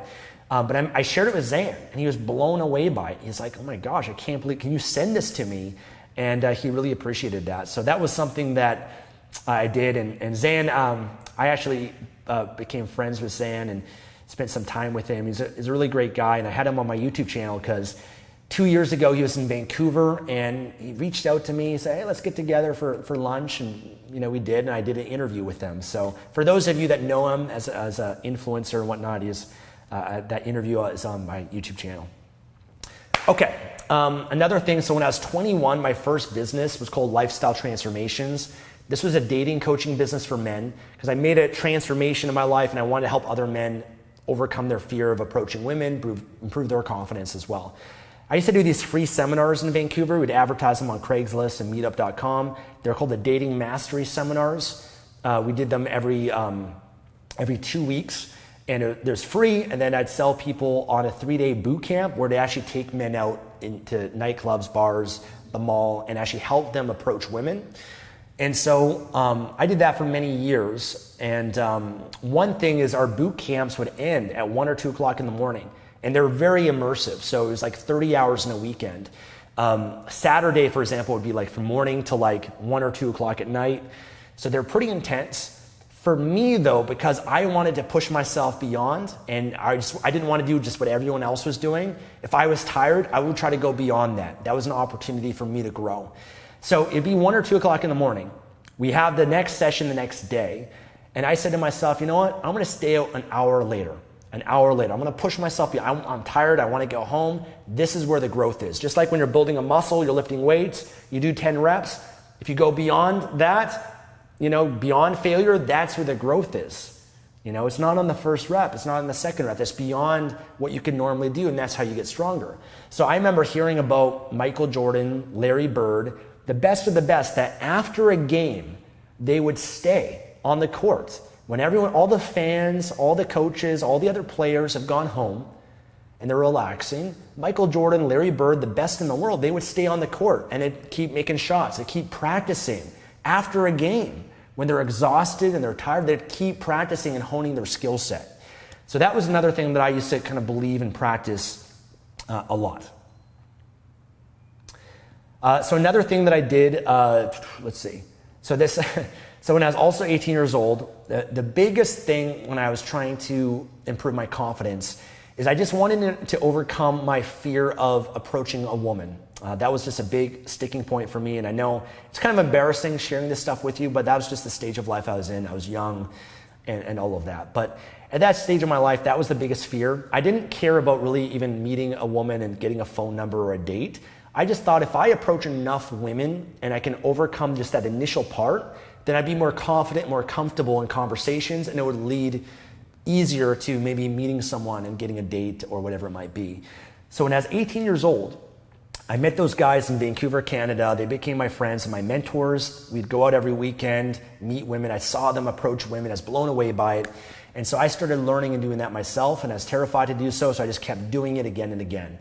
A: But I shared it with Zan, and he was blown away by it. He's like, oh my gosh, I can't believe, can you send this to me? And he really appreciated that. So that was something that I did. And Zan, I actually became friends with Zan, and spent some time with him. He's a really great guy, and I had him on my YouTube channel because 2 years ago he was in Vancouver, and he reached out to me. He said, hey, let's get together for lunch, and we did, and I did an interview with him. So for those of you that know him as an influencer and whatnot, that interview is on my YouTube channel. Okay, another thing, so when I was 21, my first business was called Lifestyle Transformations. This was a dating coaching business for men because I made a transformation in my life and I wanted to help other men overcome their fear of approaching women, improve their confidence as well. I used to do these free seminars in Vancouver. We'd advertise them on Craigslist and meetup.com. They're called the Dating Mastery Seminars. We did them every 2 weeks. And there's free, and then I'd sell people on a 3-day boot camp where they actually take men out into nightclubs, bars, the mall, and actually help them approach women. And so I did that for many years. And one thing is our boot camps would end at 1 or 2 o'clock in the morning. And they're very immersive. So it was like 30 hours in a weekend. Saturday, for example, would be like from morning to like 1 or 2 o'clock at night. So they're pretty intense. For me though, because I wanted to push myself beyond and I didn't want to do just what everyone else was doing. If I was tired, I would try to go beyond that. That was an opportunity for me to grow. So it'd be 1 or 2 o'clock in the morning. We have the next session the next day. And I said to myself, you know what? I'm going to stay out an hour later. I'm going to push myself. I'm tired. I want to go home. This is where the growth is. Just like when you're building a muscle, you're lifting weights, you do 10 reps. If you go beyond that, beyond failure, that's where the growth is. It's not on the first rep. It's not on the second rep. It's beyond what you can normally do, and that's how you get stronger. So I remember hearing about Michael Jordan, Larry Bird, the best of the best, that after a game, they would stay on the court. When everyone, all the fans, all the coaches, all the other players have gone home and they're relaxing, Michael Jordan, Larry Bird, the best in the world, they would stay on the court and they'd keep making shots. They'd keep practicing. After a game, when they're exhausted and they're tired, they'd keep practicing and honing their skill set. So that was another thing that I used to kind of believe and practice a lot. So another thing that I did, let's see. So when I was also 18 years old, the biggest thing when I was trying to improve my confidence is I just wanted to overcome my fear of approaching a woman. That was just a big sticking point for me. And I know it's kind of embarrassing sharing this stuff with you, but that was just the stage of life I was in. I was young and all of that. But at that stage of my life, that was the biggest fear. I didn't care about really even meeting a woman and getting a phone number or a date. I just thought if I approach enough women and I can overcome just that initial part, then I'd be more confident, more comfortable in conversations, and it would lead easier to maybe meeting someone and getting a date or whatever it might be. So when I was 18 years old, I met those guys in Vancouver, Canada. They became my friends and my mentors. We'd go out every weekend, meet women. I saw them approach women. I was blown away by it. And so I started learning and doing that myself, and I was terrified to do so I just kept doing it again and again.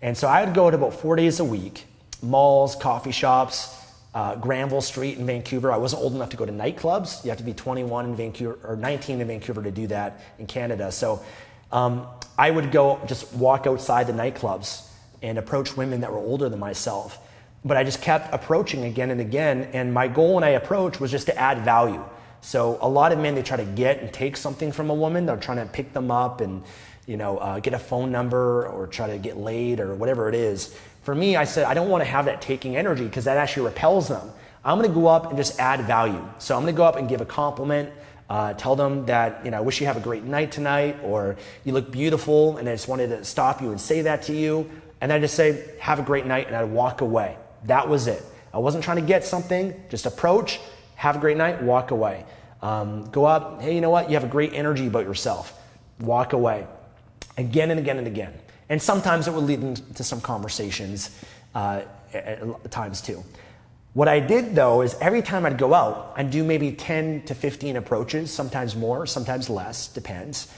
A: And so I would go to about 4 days a week, malls, coffee shops, Granville Street in Vancouver. I wasn't old enough to go to nightclubs. You have to be 21 in Vancouver or 19 in Vancouver to do that in Canada. So I would go just walk outside the nightclubs and approach women that were older than myself. But I just kept approaching again and again. And my goal when I approached was just to add value. So a lot of men, they try to get and take something from a woman. They're trying to pick them up and get a phone number or try to get laid or whatever it is. For me, I said, I don't want to have that taking energy because that actually repels them. I'm going to go up and just add value. So I'm going to go up and give a compliment, tell them that, I wish you have a great night tonight, or you look beautiful, and I just wanted to stop you and say that to you. And I just say, have a great night, and I'd walk away. That was it. I wasn't trying to get something, just approach, have a great night, walk away. Go up, hey, you know what? You have a great energy about yourself. Walk away. Again and again and again. And sometimes it would lead into some conversations at times too. What I did though is every time I'd go out, I'd do maybe 10 to 15 approaches, sometimes more, sometimes less, depends.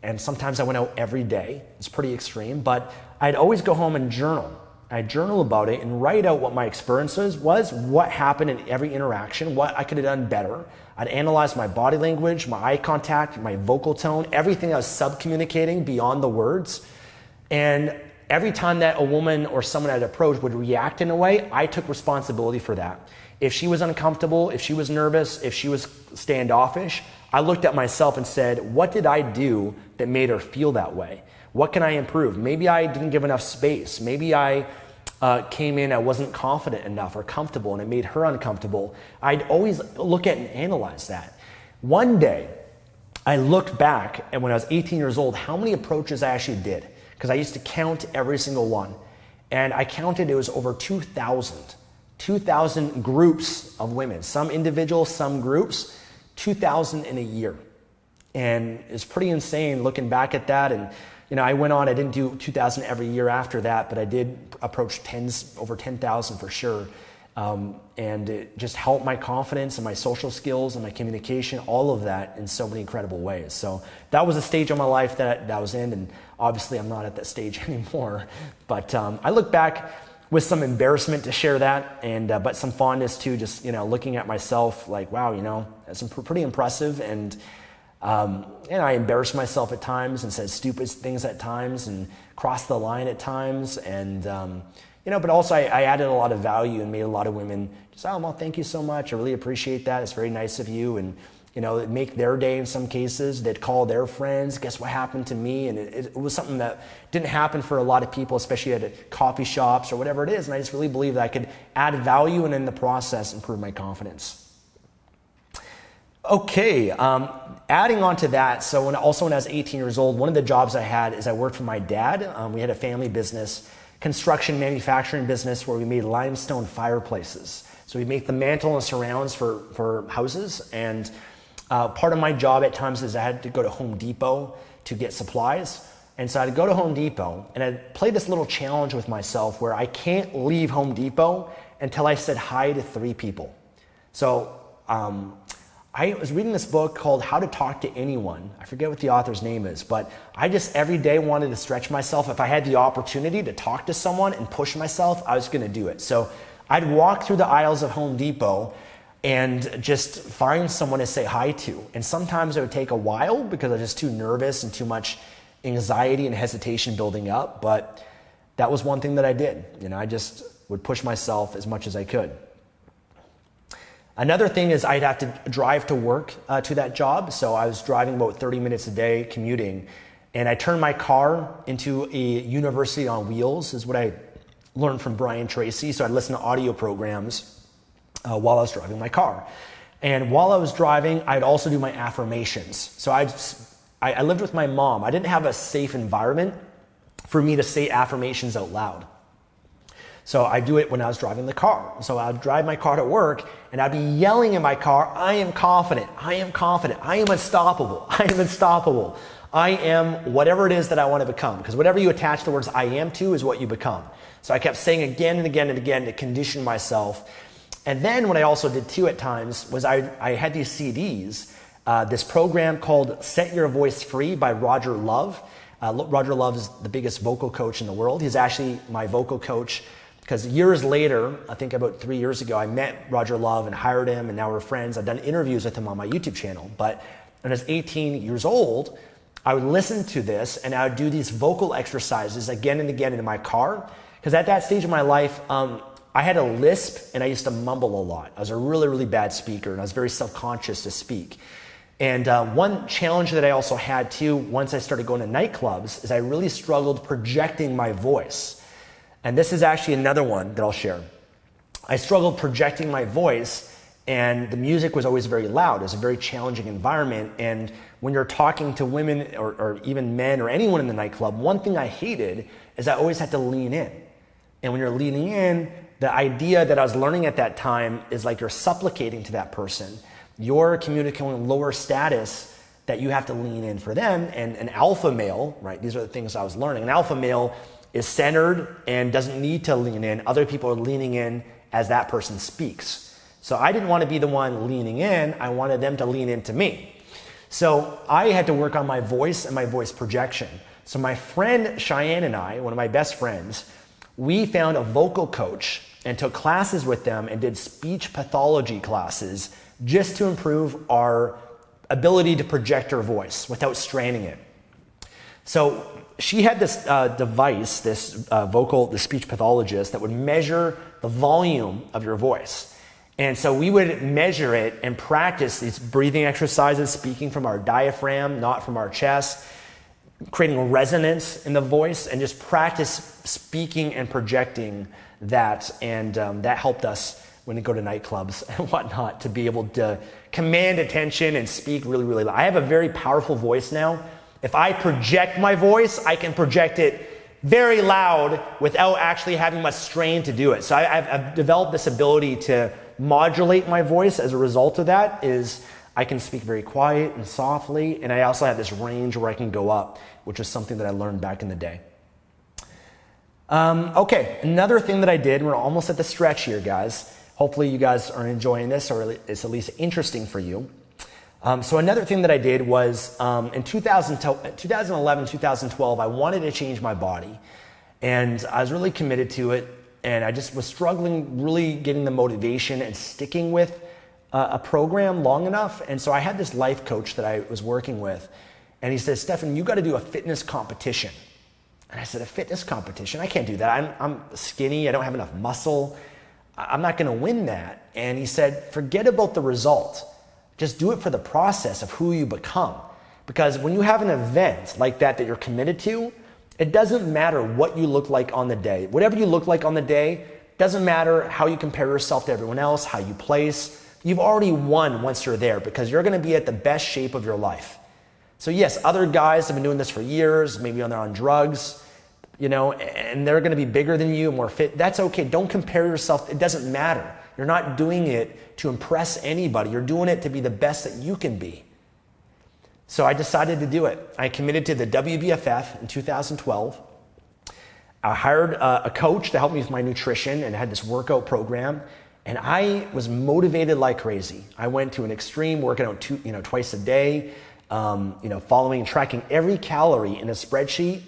A: And sometimes I went out every day. It's pretty extreme, but I'd always go home and journal. I'd journal about it and write out what my experiences was, what happened in every interaction, what I could have done better. I'd analyze my body language, my eye contact, my vocal tone, everything I was sub-communicating beyond the words. And every time that a woman or someone I'd approach would react in a way, I took responsibility for that. If she was uncomfortable, if she was nervous, if she was standoffish, I looked at myself and said, what did I do that made her feel that way? What can I improve? Maybe I didn't give enough space. Maybe I came in, I wasn't confident enough or comfortable, and it made her uncomfortable. I'd always look at and analyze that. One day, I looked back at when I was 18 years old, how many approaches I actually did, because I used to count every single one. And I counted, it was over 2,000 groups of women, some individuals, some groups, 2,000 in a year. And it's pretty insane looking back at that. And I went on, I didn't do 2,000 every year after that, but I did approach over 10,000 for sure. And it just helped my confidence and my social skills and my communication, all of that in so many incredible ways. So that was a stage of my life that I was in, and obviously I'm not at that stage anymore. But I look back with some embarrassment to share that, and but some fondness too, just looking at myself like, wow, that's pretty impressive. And I embarrassed myself at times and said stupid things at times and crossed the line at times. And, but also I added a lot of value and made a lot of women just, oh, well, thank you so much. I really appreciate that. It's very nice of you. And, it'd make their day in some cases. They'd call their friends, guess what happened to me? And it was something that didn't happen for a lot of people, especially at coffee shops or whatever it is. And I just really believe that I could add value and in the process improve my confidence. Okay, adding on to that, so when I was 18 years old, one of the jobs I had is I worked for my dad. We had a family business, construction manufacturing business, where we made limestone fireplaces. So we make the mantle and surrounds for houses. And part of my job at times is I had to go to Home Depot to get supplies. And so I'd go to Home Depot and I'd play this little challenge with myself where I can't leave Home Depot until I said hi to 3 people. So I was reading this book called How to Talk to Anyone. I forget what the author's name is, but I just every day wanted to stretch myself. If I had the opportunity to talk to someone and push myself, I was gonna do it. So I'd walk through the aisles of Home Depot and just find someone to say hi to. And sometimes it would take a while because I was just too nervous and too much anxiety and hesitation building up. But that was one thing that I did. I just would push myself as much as I could. Another thing is I'd have to drive to work to that job. So I was driving about 30 minutes a day commuting, and I turned my car into a university on wheels, is what I learned from Brian Tracy. So I'd listen to audio programs while I was driving my car. And while I was driving, I'd also do my affirmations. So I lived with my mom. I didn't have a safe environment for me to say affirmations out loud. So I do it when I was driving the car. So I'd drive my car to work and I'd be yelling in my car, I am confident, I am confident, I am unstoppable, I am unstoppable. I am whatever it is that I want to become. Because whatever you attach the words I am to is what you become. So I kept saying again and again and again to condition myself. And then what I also did too at times was I had these CDs, this program called Set Your Voice Free by Roger Love. Roger Love is the biggest vocal coach in the world. He's actually my vocal coach. Because years later, I think about 3 years ago, I met Roger Love and hired him, and now we're friends. I've done interviews with him on my YouTube channel. But when I was 18 years old, I would listen to this and I would do these vocal exercises again and again in my car. Because at that stage of my life, I had a lisp and I used to mumble a lot. I was a really, really bad speaker and I was very self-conscious to speak. And one challenge that I also had too, once I started going to nightclubs, is I really struggled projecting my voice. And this is actually another one that I'll share. I struggled projecting my voice, and the music was always very loud. It was a very challenging environment. And when you're talking to women or even men or anyone in the nightclub, one thing I hated is I always had to lean in. And when you're leaning in, the idea that I was learning at that time is like you're supplicating to that person. You're communicating lower status that you have to lean in for them. And an alpha male, right? These are the things I was learning. An alpha male is centered and doesn't need to lean in. Other people are leaning in as that person speaks. So I didn't want to be the one leaning in. I wanted them to lean into me. So I had to work on my voice and my voice projection. So my friend Cheyenne and I, one of my best friends, we found a vocal coach and took classes with them and did speech pathology classes just to improve our ability to project our voice without straining it. So she had this device, this the speech pathologist that would measure the volume of your voice. And so we would measure it and practice these breathing exercises, speaking from our diaphragm, not from our chest, creating resonance in the voice, and just practice speaking and projecting that. And that helped us when we go to nightclubs and whatnot to be able to command attention and speak really, really loud. I have a very powerful voice now. If I project my voice, I can project it very loud without actually having much strain to do it. So I've developed this ability to modulate my voice. As a result of that is I can speak very quiet and softly, and I also have this range where I can go up, which is something that I learned back in the day. Okay, another thing that I did, we're almost at the stretch here, guys. Hopefully you guys are enjoying this, or it's at least interesting for you. So another thing that I did was in 2011, 2012, I wanted to change my body, and I was really committed to it, and I just was struggling really getting the motivation and sticking with a program long enough. And so I had this life coach that I was working with, and he said, Stefan, you got to do a fitness competition. And I said, a fitness competition? I can't do that. I'm skinny. I don't have enough muscle. I'm not going to win that. And he said, forget about the result. Just do it for the process of who you become. Because when you have an event like that you're committed to, it doesn't matter what you look like on the day. Whatever you look like on the day, doesn't matter how you compare yourself to everyone else, how you place. You've already won once you're there because you're going to be at the best shape of your life. So yes, other guys have been doing this for years, maybe they're on drugs, and they're going to be bigger than you, more fit. That's okay. Don't compare yourself. It doesn't matter. You're not doing it to impress anybody. You're doing it to be the best that you can be. So I decided to do it. I committed to the WBFF in 2012. I hired a coach to help me with my nutrition and had this workout program. And I was motivated like crazy. I went to an extreme workout twice a day, following and tracking every calorie in a spreadsheet,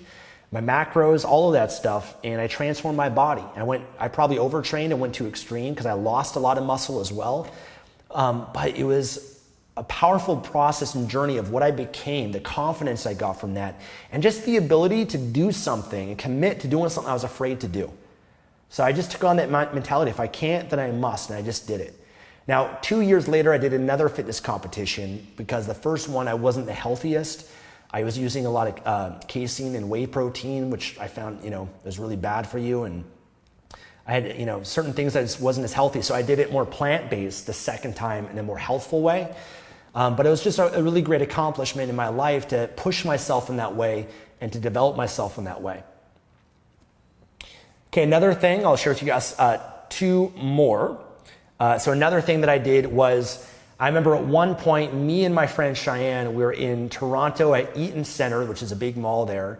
A: my macros, all of that stuff, and I transformed my body. I probably overtrained and went too extreme because I lost a lot of muscle as well. But it was a powerful process and journey of what I became, the confidence I got from that, and just the ability to do something and commit to doing something I was afraid to do. So I just took on that mentality. If I can't, then I must, and I just did it. Now, 2 years later, I did another fitness competition because the first one I wasn't the healthiest. I was using a lot of casein and whey protein, which I found, was really bad for you. And I had, certain things that just wasn't as healthy. So I did it more plant-based the second time in a more healthful way. But it was just a really great accomplishment in my life to push myself in that way and to develop myself in that way. Okay, another thing, I'll share with you guys two more. So another thing that I did was, I remember at one point, me and my friend Cheyenne, we were in Toronto at Eaton Centre, which is a big mall there.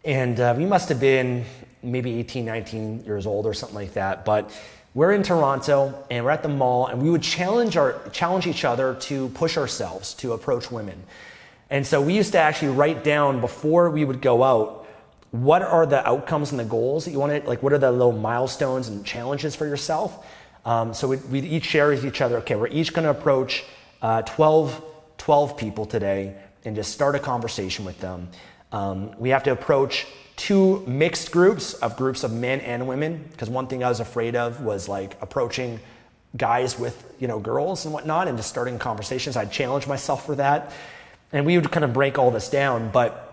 A: And we must have been maybe 18, 19 years old or something like that. But we're in Toronto and we're at the mall, and we would challenge each other to push ourselves, to approach women. And so we used to actually write down before we would go out, what are the outcomes and the goals that you want to, like what are the little milestones and challenges for yourself? So we'd each share with each other, okay, we're each going to approach 12 people today and just start a conversation with them. We have to approach two mixed groups of men and women, because one thing I was afraid of was like approaching guys with, girls and whatnot and just starting conversations. I'd challenge myself for that. And we would kind of break all this down, but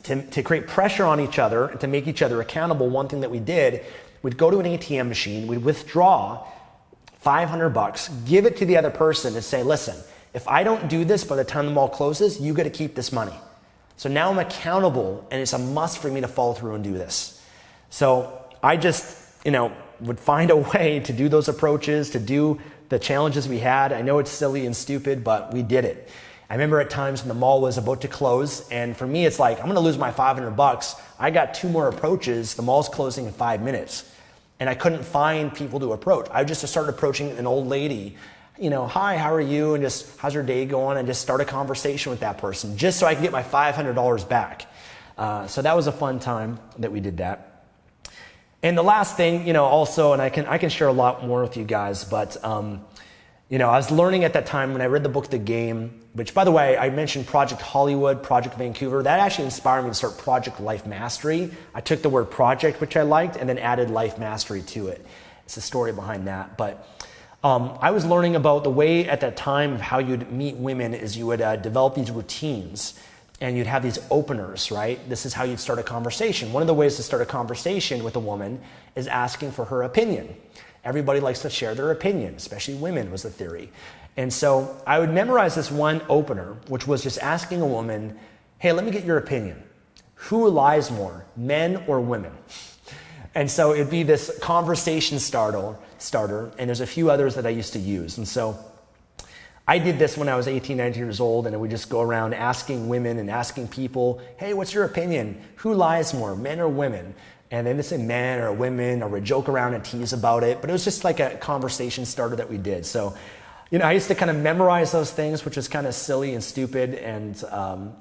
A: to create pressure on each other and to make each other accountable, one thing that we did, we'd go to an ATM machine, we'd withdraw $500, give it to the other person and say, listen, if I don't do this by the time the mall closes, you got to keep this money. So now I'm accountable, and it's a must for me to follow through and do this. So I just, would find a way to do those approaches, to do the challenges we had. I know it's silly and stupid, but we did it. I remember at times when the mall was about to close, and for me, it's like, I'm going to lose my $500. I got two more approaches. The mall's closing in 5 minutes. And I couldn't find people to approach. I just started approaching an old lady, hi, how are you? And just, how's your day going? And just start a conversation with that person just so I can get my $500 back. So that was a fun time that we did that. And the last thing, also, and I can share a lot more with you guys, but I was learning at that time when I read the book The Game, which, by the way, I mentioned Project Hollywood, Project Vancouver. That actually inspired me to start Project Life Mastery. I took the word project, which I liked, and then added life mastery to it. It's the story behind that. But I was learning about the way at that time of how you'd meet women is you would develop these routines and you'd have these openers, right? This is how you'd start a conversation. One of the ways to start a conversation with a woman is asking for her opinion. Everybody likes to share their opinion, especially women was the theory. And so I would memorize this one opener, which was just asking a woman, hey, let me get your opinion. Who lies more, men or women? And so it'd be this conversation starter, and there's a few others that I used to use. And so I did this when I was 18, 19 years old, and we just go around asking women and asking people, hey, what's your opinion? Who lies more, men or women? And then it's a men or women, or we joke around and tease about it. But it was just like a conversation starter that we did. So, I used to kind of memorize those things, which was kind of silly and stupid. And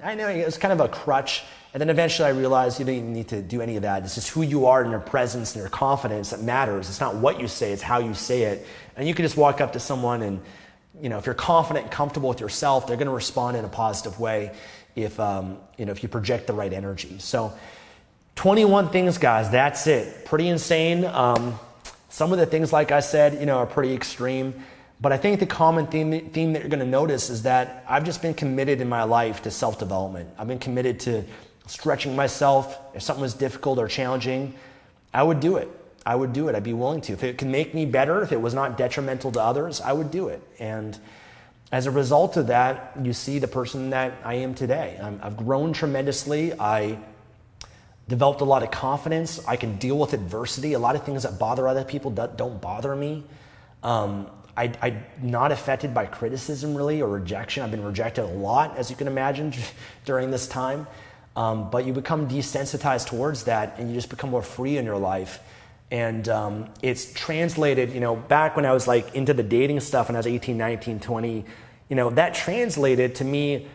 A: I know it was kind of a crutch. And then eventually I realized you don't even need to do any of that. It's just who you are and your presence and your confidence that matters. It's not what you say, it's how you say it. And you can just walk up to someone and, if you're confident and comfortable with yourself, they're going to respond in a positive way if you project the right energy. So 21 things, guys, that's it. Pretty insane. Some of the things, like I said, are pretty extreme. But I think the common theme that you're going to notice is that I've just been committed in my life to self-development. I've been committed to stretching myself. If something was difficult or challenging, I would do it. I'd be willing to. If it can make me better, if it was not detrimental to others, I would do it. And as a result of that, you see the person that I am today. I've grown tremendously. I developed a lot of confidence. I can deal with adversity. A lot of things that bother other people don't bother me. I'm not affected by criticism really or rejection. I've been rejected a lot, as you can imagine, during this time. But you become desensitized towards that and you just become more free in your life. And it's translated, back when I was like into the dating stuff when I was 18, 19, 20, that translated to me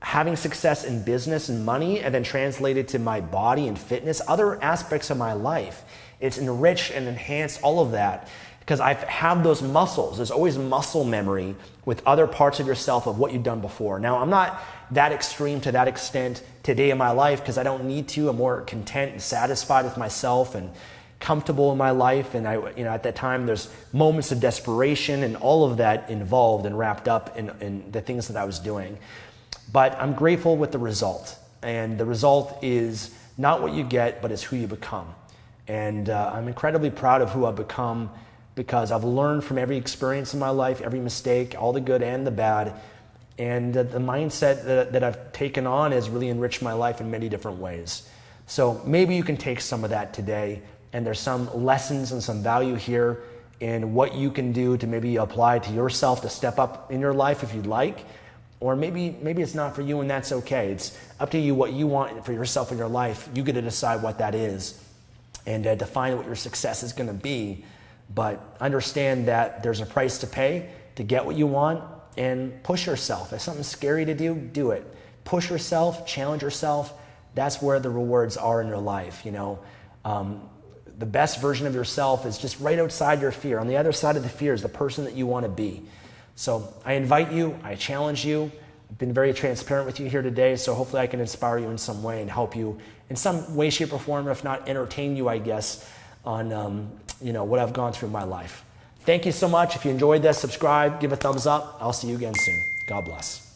A: having success in business and money, and then translated to my body and fitness, other aspects of my life. It's enriched and enhanced all of that because I have those muscles. There's always muscle memory with other parts of yourself of what you've done before. Now, I'm not that extreme to that extent today in my life because I don't need to. I'm more content and satisfied with myself and comfortable in my life. And at that time, there's moments of desperation and all of that involved and wrapped up in the things that I was doing. But I'm grateful with the result. And the result is not what you get, but it's who you become. And I'm incredibly proud of who I've become because I've learned from every experience in my life, every mistake, all the good and the bad. And the mindset that I've taken on has really enriched my life in many different ways. So maybe you can take some of that today. And there's some lessons and some value here in what you can do to maybe apply to yourself to step up in your life if you'd like. Or maybe it's not for you and that's okay. It's up to you what you want for yourself in your life. You get to decide what that is and define what your success is going to be. But understand that there's a price to pay to get what you want and push yourself. If something's scary to do, do it. Push yourself, challenge yourself. That's where the rewards are in your life. The best version of yourself is just right outside your fear. On the other side of the fear is the person that you want to be. So I invite you, I challenge you. I've been very transparent with you here today, so hopefully I can inspire you in some way and help you in some way, shape, or form, if not entertain you, I guess, on what I've gone through in my life. Thank you so much. If you enjoyed this, subscribe, give a thumbs up. I'll see you again soon. God bless.